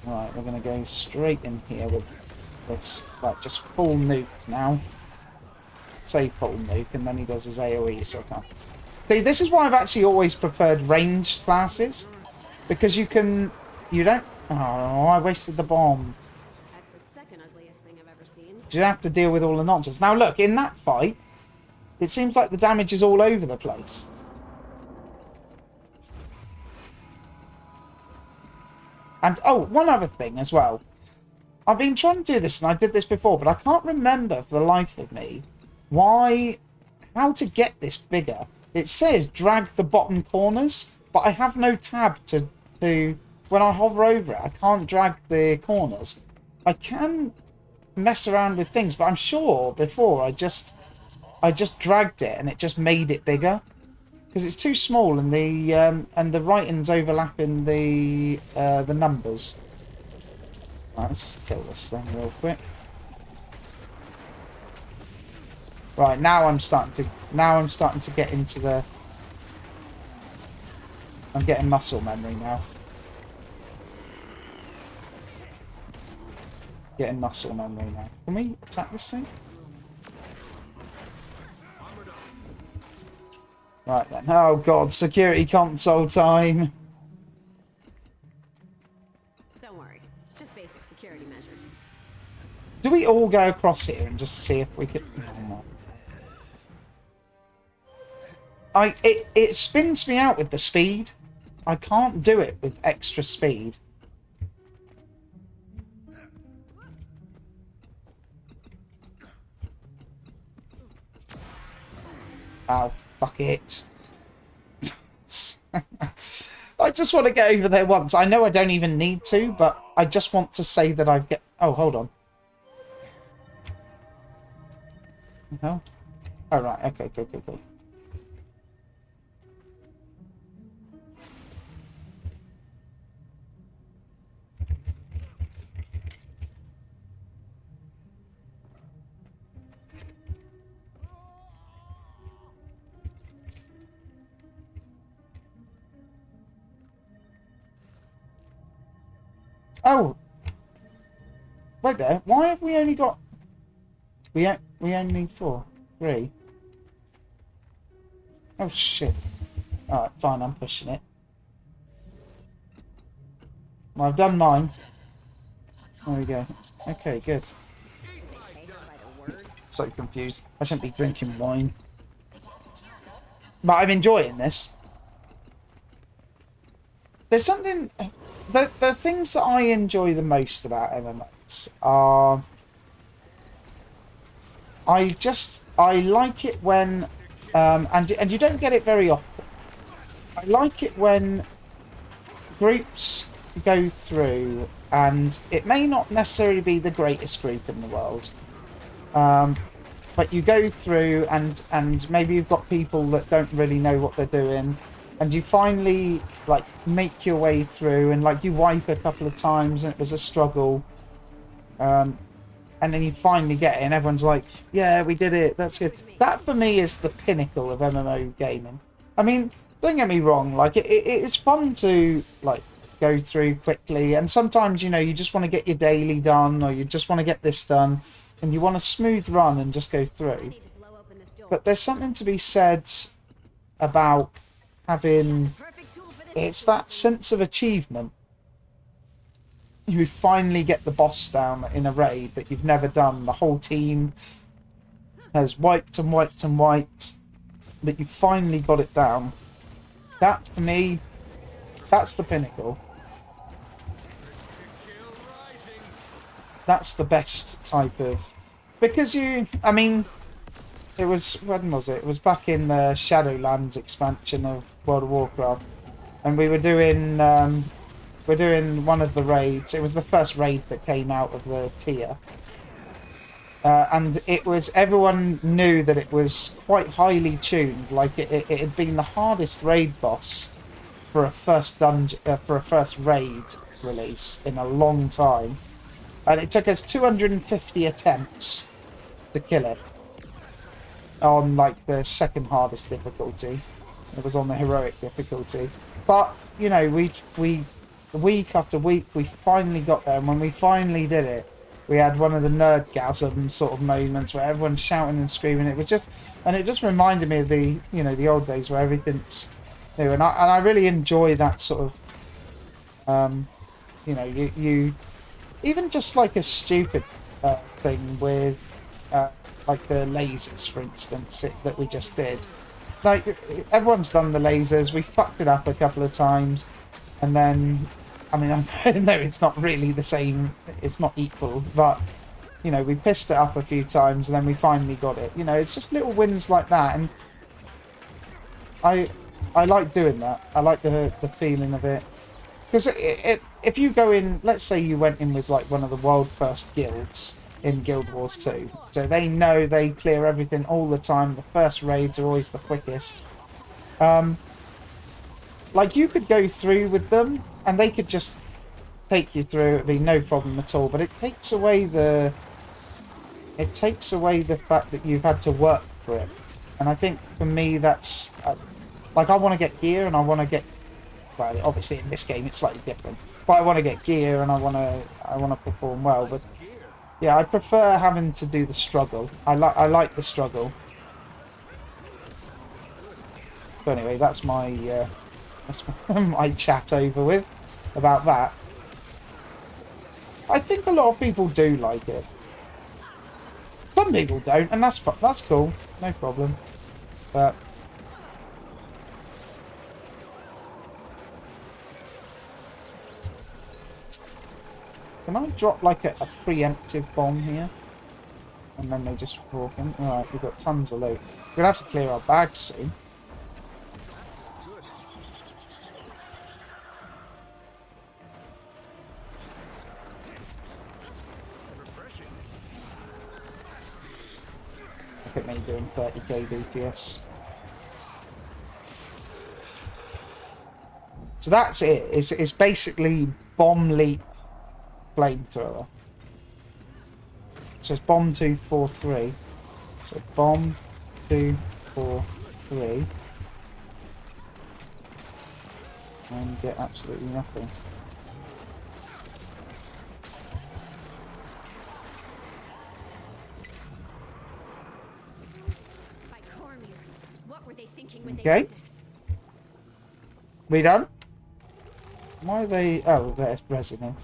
Right, we're going to go straight in here with this, like, just full nuke now. Say full nuke, and then he does his AoE, so I can't. See, this is why I've actually always preferred ranged classes. Because you don't... Oh, I wasted the bomb. That's the second ugliest thing I've ever seen. You don't have to deal with all the nonsense. Now look, in that fight, it seems like the damage is all over the place. And, oh, one other thing as well. I've been trying to do this, and I did this before, but I can't remember for the life of me how to get this bigger. It says drag the bottom corners, but I have no tab to when I hover over it, I can't drag the corners. I can mess around with things, but I'm sure before I just dragged it and it just made it bigger because it's too small and the writing's overlapping the numbers. Right, let's just kill this thing real quick. Right, now I'm starting to get into the. I'm getting muscle memory now. Getting muscle memory now. Can we attack this thing? Right then. Oh god, security console time. Don't worry, it's just basic security measures. Do we all go across here and just see if we can? Oh, no. It spins me out with the speed. I can't do it with extra speed. Oh, fuck it. I just want to get over there once. I know I don't even need to, but I just want to say that I've get. Oh, hold on. No? Oh, right. Okay, good. Oh, wait there. Why have we only got? We only need 4, 3. Oh shit! All right, fine. I'm pushing it. Well, I've done mine. There we go. Okay, good. So confused. I shouldn't be drinking wine, but I'm enjoying this. There's something. The things that I enjoy the most about MMOs are I like it when and you don't get it very often. I like it when groups go through and it may not necessarily be the greatest group in the world, but you go through and maybe you've got people that don't really know what they're doing. And you finally, like, make your way through and, like, you wipe a couple of times and it was a struggle. And then you finally get it and everyone's like, yeah, we did it, that's good. That, for me, is the pinnacle of MMO gaming. I mean, don't get me wrong, like, it's fun to, like, go through quickly. And sometimes, you know, you just want to get your daily done or you just want to get this done. And you want a smooth run and just go through. But there's something to be said about having, it's that sense of achievement. You finally get the boss down in a raid that you've never done. The whole team has wiped and wiped and wiped, but you finally got it down. That, for me, that's the pinnacle. That's the best type of, because I mean, it was, when was it? It was back in the Shadowlands expansion of World of Warcraft. And we were doing one of the raids. It was the first raid that came out of the tier. And it was, everyone knew that it was quite highly tuned. Like, it had been the hardest raid boss for a first dungeon, for a first raid release in a long time. And it took us 250 attempts to kill it. On, like, the second hardest difficulty. It was on the heroic difficulty. But, you know, we week after week, we finally got there. And when we finally did it, we had one of the nerdgasm sort of moments where everyone's shouting and screaming. It was just, and it just reminded me of the, you know, the old days where everything's new. And I really enjoy that sort of, you know, you even just like a stupid thing with, like the lasers, for instance, that we just did. Like, everyone's done the lasers. We fucked it up a couple of times. And then, I mean, I know it's not really the same. It's not equal. But, you know, we pissed it up a few times and then we finally got it. You know, it's just little wins like that. And I like doing that. I like the feeling of it. Because if you go in, let's say you went in with like one of the world first guilds in Guild Wars 2, so they know they clear everything all the time. The first raids are always the quickest. Like you could go through with them, and they could just take you through. It'd be no problem at all. But it takes away the fact that you've had to work for it. And I think for me, that's like I want to get gear, and I want to get. Well, obviously in this game it's slightly different, but I want to get gear and I want to perform well. But yeah, I prefer having to do the struggle. I like the struggle. So anyway, that's my my chat over with about that. I think a lot of people do like it. Some people don't, and that's cool, no problem. But can I drop like a preemptive bomb here? And then they just walk in. Alright, we've got tons of loot. We're gonna have to clear our bags soon. Look at me doing 30k DPS. So that's it. It's basically bomb leap flamethrower. So it's bomb 243. So bomb 243. And get absolutely nothing. What were they thinking when Okay. they did this? We done? Why are they... Oh, there's resin.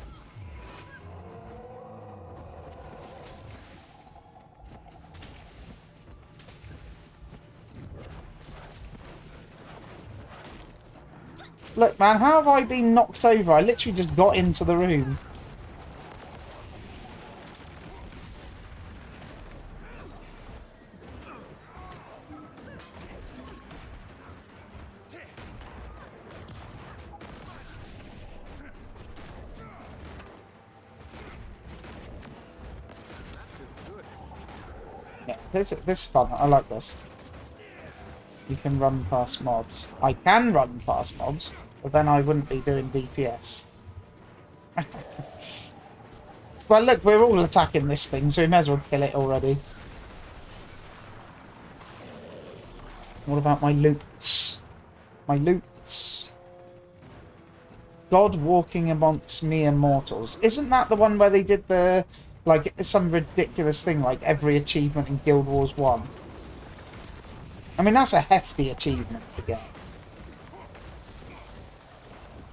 Look, man, how have I been knocked over? I literally just got into the room. Yeah, this is fun. I like this. You can run past mobs. I can run past mobs, but then I wouldn't be doing DPS. Well, look, we're all attacking this thing, so we may as well kill it already. What about my loots? My loots. God walking amongst mere mortals. Isn't that the one where they did the... like, some ridiculous thing, like every achievement in Guild Wars 1? I mean, that's a hefty achievement to get.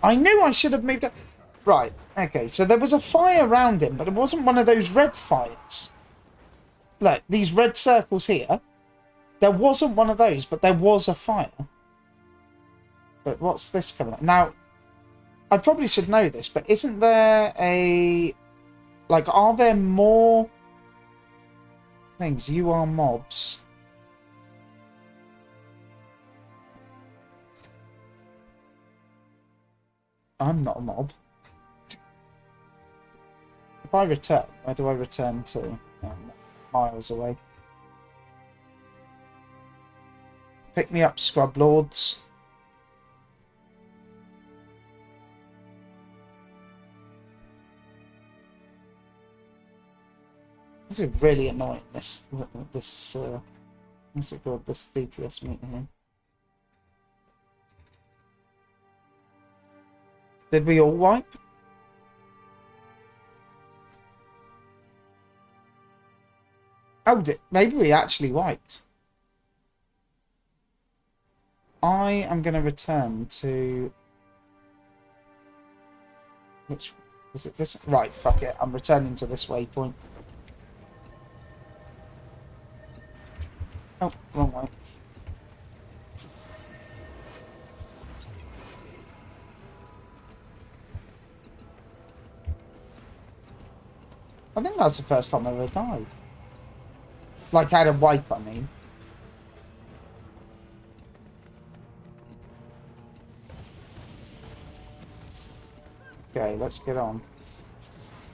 I knew I should have moved up. Right, okay, so there was a fire around him, but it wasn't one of those red fires. Look, these red circles here. There wasn't one of those, but there was a fire. But what's this coming up? Now, I probably should know this, but isn't there a... like, are there more things? You are mobs. I'm not a mob. If I return, where do I return to? Miles away. Pick me up, scrub lords. This is really annoying. This what's it called? This DPS meter here. Did we all wipe? Oh, maybe we actually wiped. I am going to return to... which... was it this? Right, fuck it. I'm returning to this waypoint. Oh, wrong way. I think that's the first time I ever died. Like, had a wipe, I mean. Okay, let's get on.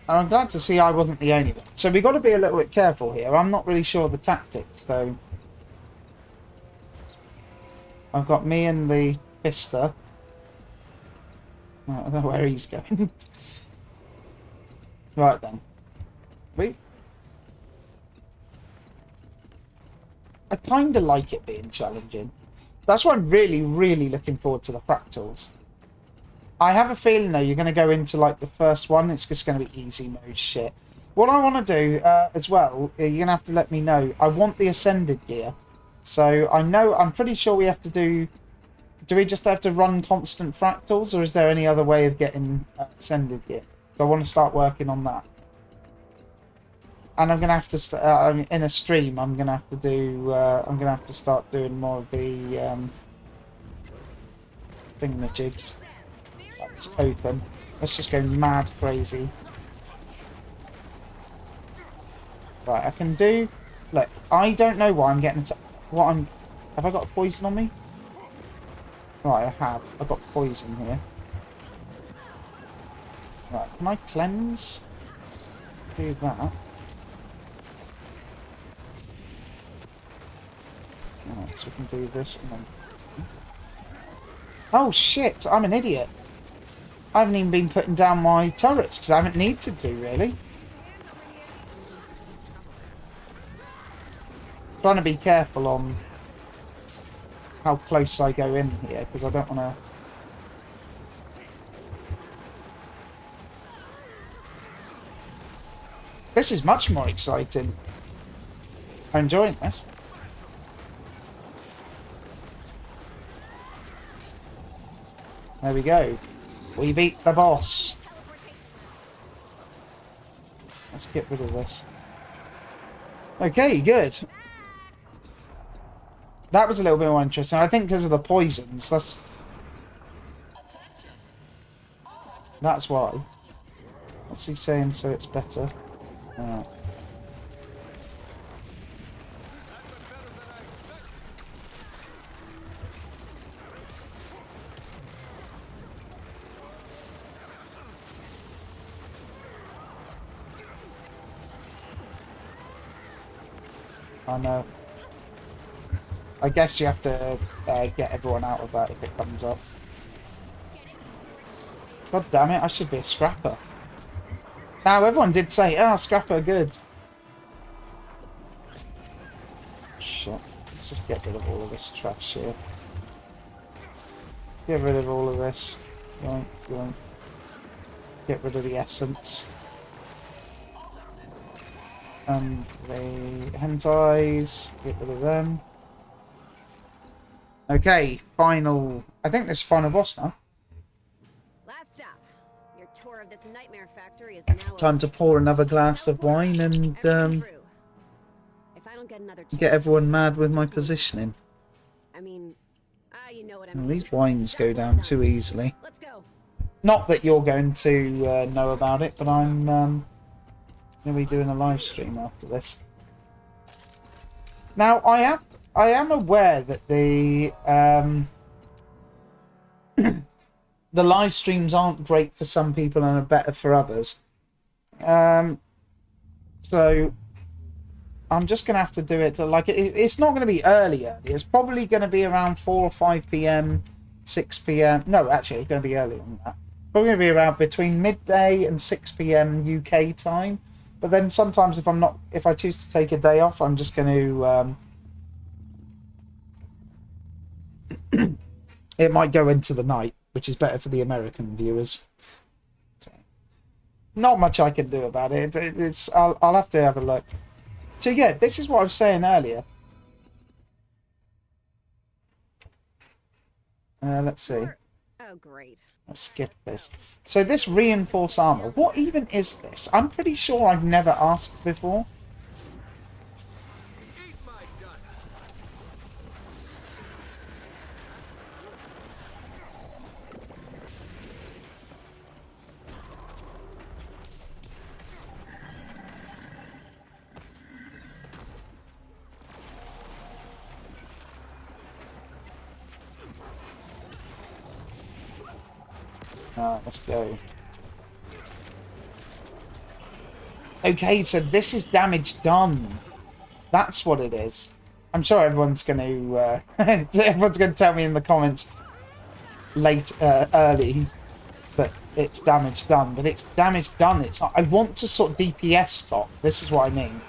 And I'm glad to see I wasn't the only one. So we've got to be a little bit careful here. I'm not really sure of the tactics, so... I've got me and the Fister. I don't know where he's going. Right then. I kind of like it being challenging. That's why I'm really, really looking forward to the fractals. I have a feeling, though, you're going to go into, like, the first one. It's just going to be easy mode shit. What I want to do, as well, you're going to have to let me know. I want the Ascended gear. So, I'm pretty sure we have to do... Do we just have to run constant fractals, or is there any other way of getting Ascended gear? So I want to start working on that. And I'm going to have to... in a stream, I'm going to have to do... I'm going to have to start doing more of the... thingamajigs. That's open. Let's just go mad crazy. Right, I can do... Look, I don't know why I'm getting... Have I got a poison on me? Right, I have. I've got poison here. Right, can I cleanse? Do that. Alright, so we can do this and then... Oh shit, I'm an idiot. I haven't even been putting down my turrets because I haven't needed to, really. Trying to be careful on how close I go in here because I don't want to... This is much more exciting. I'm enjoying this. There we go. We beat the boss. Let's get rid of this. Okay, good. That was a little bit more interesting. I think because of the poisons. That's why. What's he saying? So it's better. Alright. I know. I guess you have to get everyone out of that if it comes up. God damn it, I should be a scrapper. Now, everyone did say, oh, scrapper, good. Shit. Let's just get rid of all of this trash here. Let's get rid of all of this. Yoink, yoink. Get rid of the essence. And the hentais, get rid of them. Okay, final... I think this is final boss now. Last stop. Your tour of this nightmare factory is now Time to pour another glass of wine and if I don't get another chance, get everyone mad with my positioning. I mean, you know what I Well, mean. these wines go down too easily. Let's go. Not that you're going to know about it, but I'm going to be doing a live stream after this. Now, I am aware that the the live streams aren't great for some people and are better for others. So I'm just going to have to do it. It's not going to be early. It's probably going to be around 4 or 5 p.m., 6 p.m. No, actually, it's going to be earlier than that. Probably going to be around between midday and 6 p.m. UK time. But then sometimes if I choose to take a day off, I'm just going to... it might go into the night, which is better for the American viewers. So, not much I can do about it. I'll have to have a look. So yeah, this is what I was saying earlier. Let's see. Oh, great. Let's skip this. So this reinforced armor, what even is this? I'm pretty sure I've never asked before. Let's go. Okay, so this is damage done. That's what it is. I'm sure everyone's going to everyone's going to tell me in the comments early that it's damage done, but it's damage done. It's not. I want to sort DPS top. This is what I mean.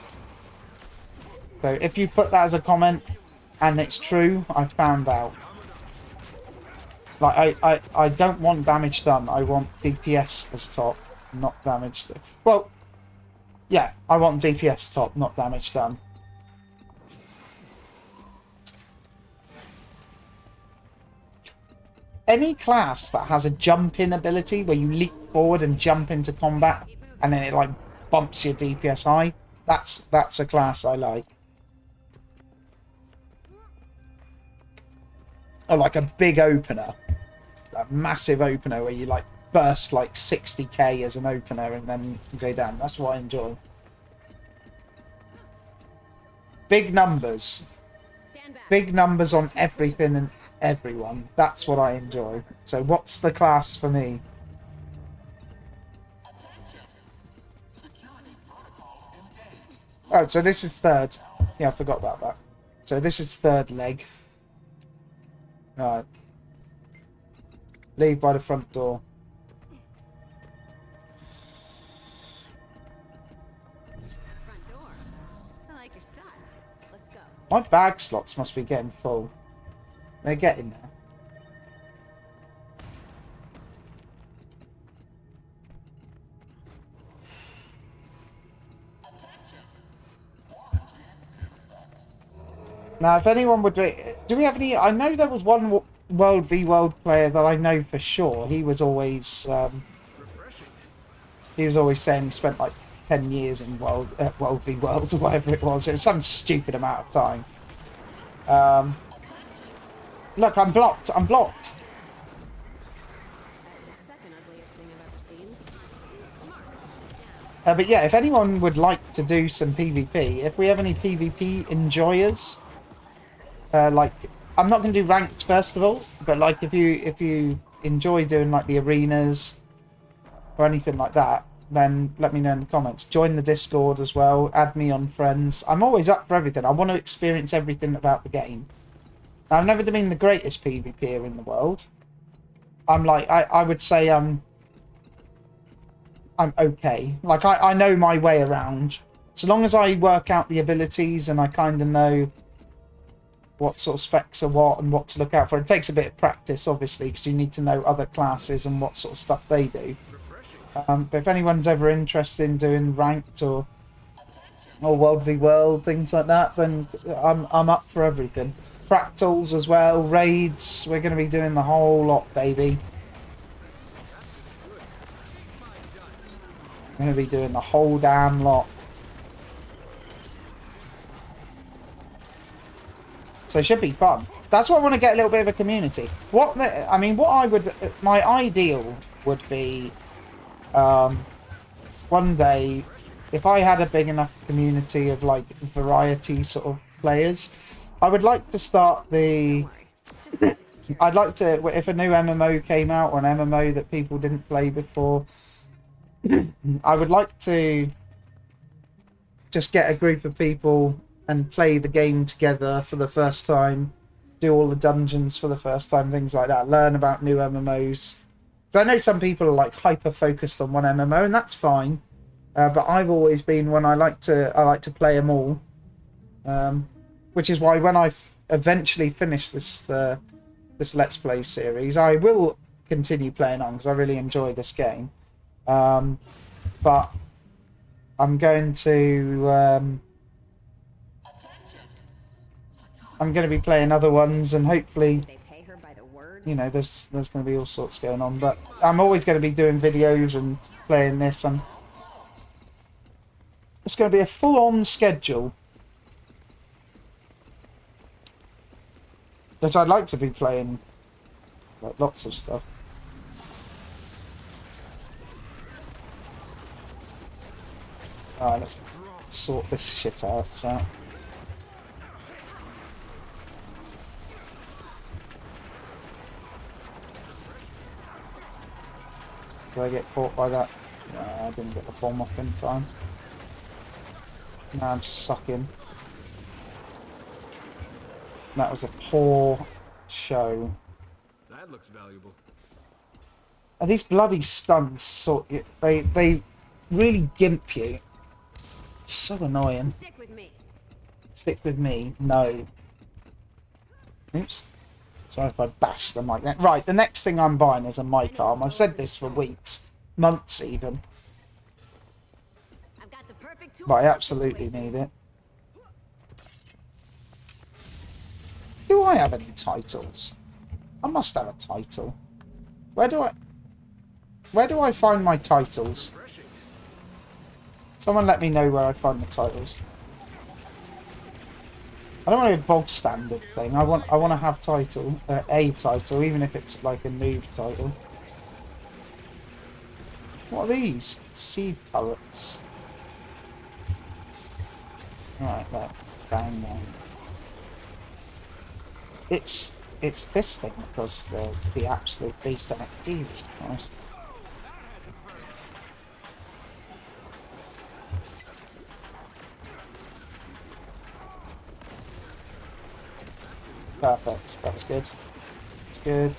So if you put that as a comment and it's true, I found out. Like I don't want damage done. I want DPS as top, not damage. Well, yeah, I want DPS top, not damage done. Any class that has a jump in ability where you leap forward and jump into combat and then it like bumps your DPS high, that's a class I like. Or like a big opener, a massive opener where you like burst like 60k as an opener and then go down. That's what I enjoy. Big numbers. Big numbers on everything and everyone. That's what I enjoy. So what's the class for me? Oh, so this is third. Yeah, I forgot about that. So this is third leg. Right. Leave by the front door. Front door. I like your style. Let's go. My bag slots must be getting full. They're getting there. Now, if anyone would do we have any? I know there was one World v World player that I know for sure. He was always saying he spent like 10 years in World v World or whatever it was. It was some stupid amount of time. Look, I'm blocked. I'm blocked. That's the second ugliest thing I've ever seen. Too smart to keep down. But yeah, if anyone would like to do some PvP, if we have any PvP enjoyers, like I'm not going to do ranked first of all, but like if you enjoy doing like the arenas or anything like that, then let me know in the comments. Join the Discord as well. Add me on friends. I'm always up for everything. I want to experience everything about the game. Now, I've never been the greatest PvPer in the world. I'm like I would say I'm okay. Like I know my way around. So long as I work out the abilities and I kind of know what sort of specs are what and what to look out for. It takes a bit of practice, obviously, because you need to know other classes and what sort of stuff they do. But if anyone's ever interested in doing ranked or World v World, things like that, then I'm up for everything. Fractals as well, raids, we're going to be doing the whole lot, baby. We're going to be doing the whole damn lot. So it should be fun. That's why I want to get a little bit of a community. What I would, my ideal would be, one day, if I had a big enough community of like variety sort of players, I would like to start the. I'd like to, if a new MMO came out or an MMO that people didn't play before, I would like to just get a group of people and play the game together for the first time, do all the dungeons for the first time, things like that, learn about new MMOs. So I know some people are like hyper focused on one MMO, and that's fine. But I've always been one I like to play them all, which is why when I eventually finish this this Let's Play series, I will continue playing on because I really enjoy this game. But I'm going to. I'm going to be playing other ones, and hopefully, you know, there's going to be all sorts going on. But I'm always going to be doing videos and playing this. It's going to be a full-on schedule that I'd like to be playing, like, lots of stuff. Alright, let's sort this shit out. So. Did I get caught by that? No, I didn't get the bomb off in time. Now I'm sucking. That was a poor show. That looks valuable. And these bloody stunts, they really gimp you. It's so annoying. Stick with me. Stick with me? No. Oops. Sorry if I bash the mic. Right, the next thing I'm buying is a mic arm. I've said this for weeks, months even. I've got the perfect tool But I for the absolutely situation. need it. Do I have any titles? I must have a title. Where do I find my titles? Someone let me know where I find the titles. I don't want to be a bog standard thing. I want to have a title, even if it's like a noob title. What are these? Seed turrets. Alright, there. Bang there. It's this thing that does the absolute beast on it. Jesus Christ. Perfect. That was good. It's good.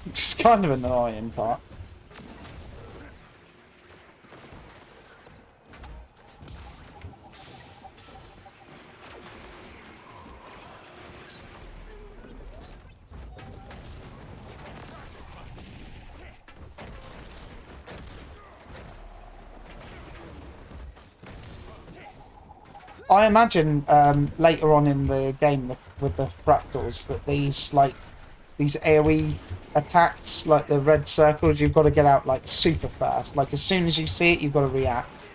It's kind of an annoying part. I imagine later on in the game with the fractals that these AoE attacks, like the red circles, you've got to get out like super fast. Like as soon as you see it, you've got to react.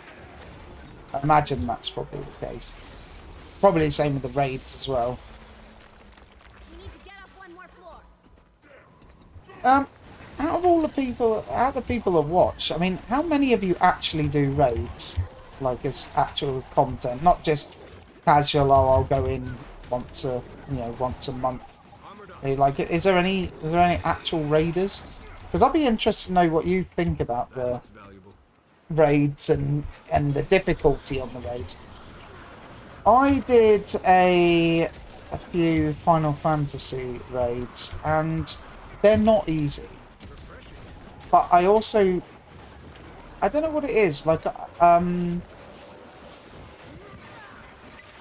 I imagine that's probably the case. Probably the same with the raids as well. We need to get up one more floor. Out of all the people, that watch, I mean, how many of you actually do raids, like as actual content, not just casual? Oh, I'll go in once a month. Like, is there any actual raiders? Because I'd be interested to know what you think about the raids and the difficulty on the raids. I did a few Final Fantasy raids, and they're not easy. But I don't know what it is. Like,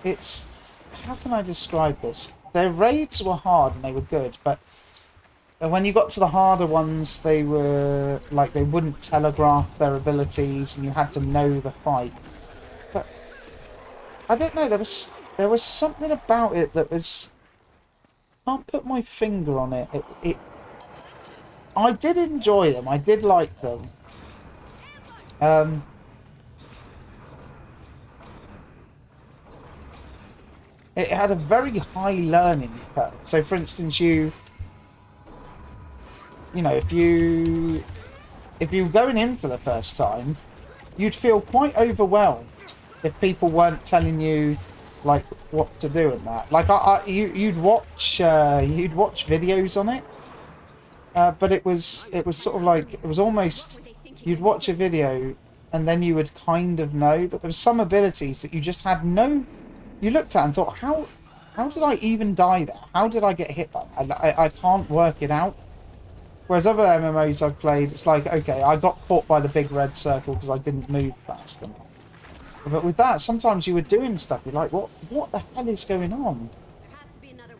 it's, how can I describe this? Their raids were hard and they were good, but when you got to the harder ones, they were like, they wouldn't telegraph their abilities, and you had to know the fight. But I don't know. There was something about it that was, I can't put my finger on it. I did enjoy them. I did like them. It had a very high learning curve. So, for instance, if you were going in for the first time, you'd feel quite overwhelmed if people weren't telling you like what to do and that. Like you'd watch videos on it. But it was sort of like, it was almost, you'd watch a video and then you would kind of know, but there were some abilities that you just had no, you looked at and thought, how did I even die there? How did I get hit by that? I can't work it out. Whereas other MMOs I've played, it's like, okay, I got caught by the big red circle because I didn't move fast enough. But with that, sometimes you were doing stuff, you're like, what the hell is going on?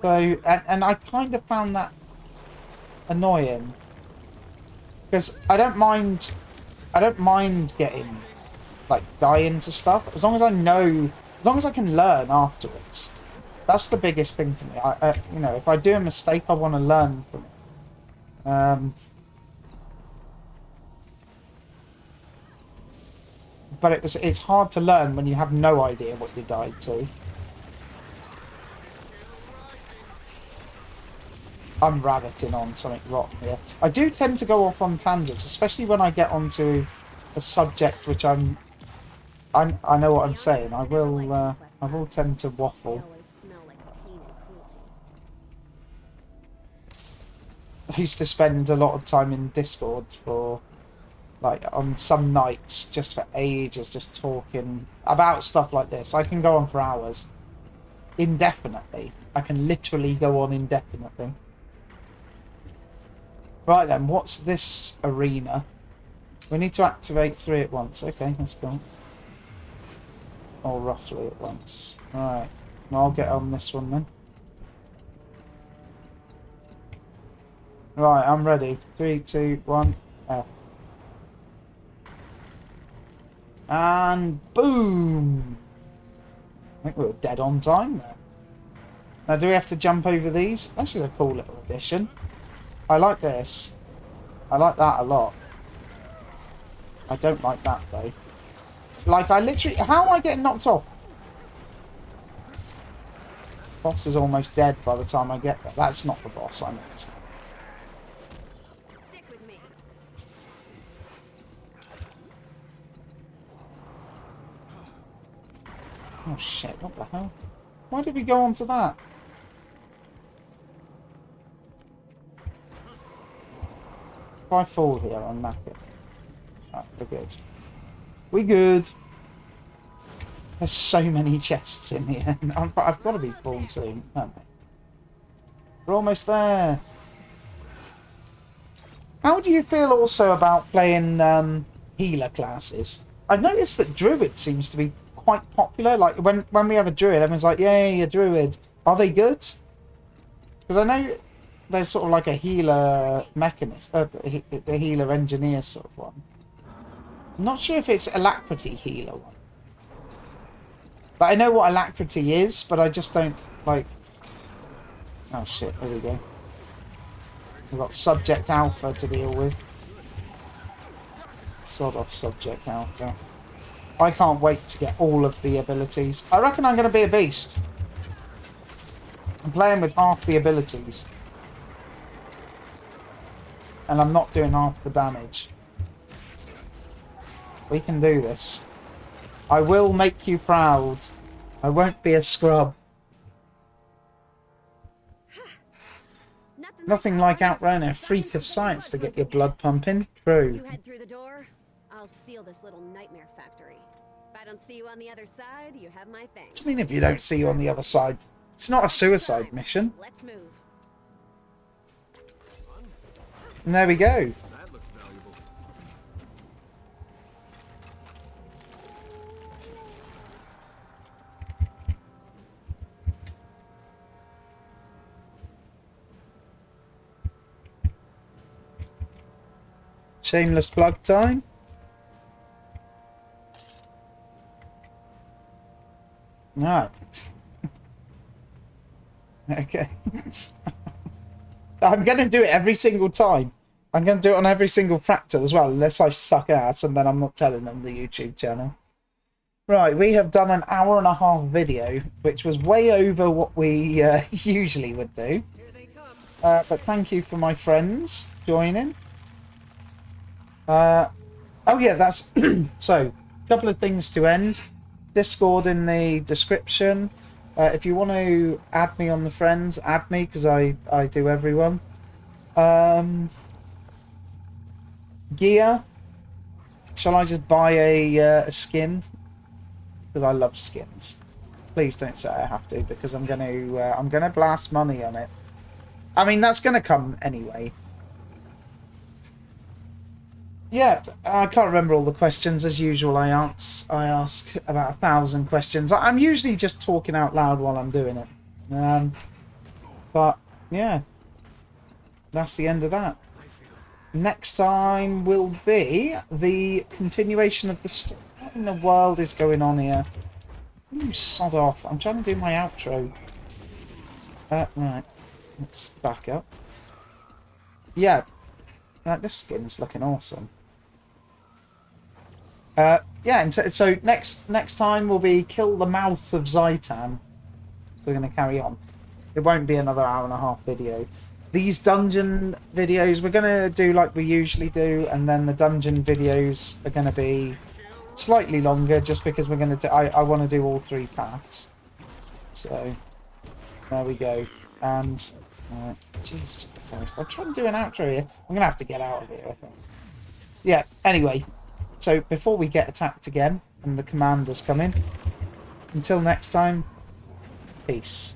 So, and I kind of found that annoying, because I don't mind getting like dying to stuff as long as I know, as long as I can learn afterwards. That's the biggest thing for me. If I do a mistake, I want to learn from it. But it's hard to learn when you have no idea what you died to. I'm rabbiting on something rotten here. I do tend to go off on tangents, especially when I get onto a subject which I'm I know what To I'm be saying. honest, I never liked I will conquest tend to labs. They waffle. always smell like pain and cruelty. I used to spend a lot of time in Discord for, like, on some nights, just for ages, just talking about stuff like this. I can go on for hours. Indefinitely. I can literally go on indefinitely. Right then, what's this arena? We need to activate 3 at once. Okay, let's go. Or roughly at once. Alright. I'll get on this one then. Right, I'm ready. 3, 2, 1, F. And boom! I think we were dead on time there. Now, do we have to jump over these? This is a cool little addition. I like this. I like that a lot. I don't like that, though. Like, I literally... How am I getting knocked off? Boss is almost dead by the time I get there. That's not the boss, I mean. Stick with me. Oh, shit. What the hell? Why did we go on to that? If I fall here, I'm knackered. Right, we're good. We good. There's so many chests in here. I've got to be full soon, haven't I? We're almost there. How do you feel also about playing healer classes? I've noticed that druid seems to be quite popular. Like when we have a druid, everyone's like, "Yay, a druid!" Are they good? Because I know there's sort of like a healer mechanist, a healer engineer sort of one. I'm not sure if it's alacrity healer one. But I know what alacrity is, but I just don't like. Oh shit! There we go. We've got Subject Alpha to deal with. Sod off Subject Alpha. I can't wait to get all of the abilities. I reckon I'm going to be a beast. I'm playing with half the abilities. And I'm not doing half the damage. We can do this. I will make you proud. I won't be a scrub. Nothing like outrunning a freak of science to get your blood pumping. True. You head through the door, I'll seal this little nightmare factory. If I don't see you on the other side, you have my thanks. What do you mean if you don't see you on the other side? It's not a suicide mission. Let's move. And there we go. That looks valuable. Shameless plug time. Right. Okay. I'm going to do it every single time. I'm going to do it on every single fractal as well, unless I suck ass, and then I'm not telling them the YouTube channel. Right, we have done an hour-and-a-half video, which was way over what we usually would do. But thank you for my friends joining. Oh yeah, that's... So, a couple of things to end. Discord in the description. If you want to add me on the friends, add me, because I do everyone. Gear. Shall I just buy a skin? Because I love skins. Please don't say I have to, because I'm gonna blast money on it. I mean, that's gonna come anyway. Yeah, I can't remember all the questions. As usual, I ask about 1,000 questions. I'm usually just talking out loud while I'm doing it. But, yeah. That's the end of that. Next time will be the continuation of the story. What in the world is going on here? You sod off. I'm trying to do my outro. Right. Let's back up. Yeah. This skin's looking awesome. Yeah, and so next time will be kill the mouth of Zaitan. So we're going to carry on. It won't be another hour-and-a-half video. These dungeon videos we're going to do like we usually do, and then the dungeon videos are going to be slightly longer just because we're going to do... I want to do all 3 parts. So, there we go. And, Jesus Christ, I'm trying to do an outro here. I'm going to have to get out of here, I think. Yeah, anyway. So, before we get attacked again, and the commanders come in, until next time, peace.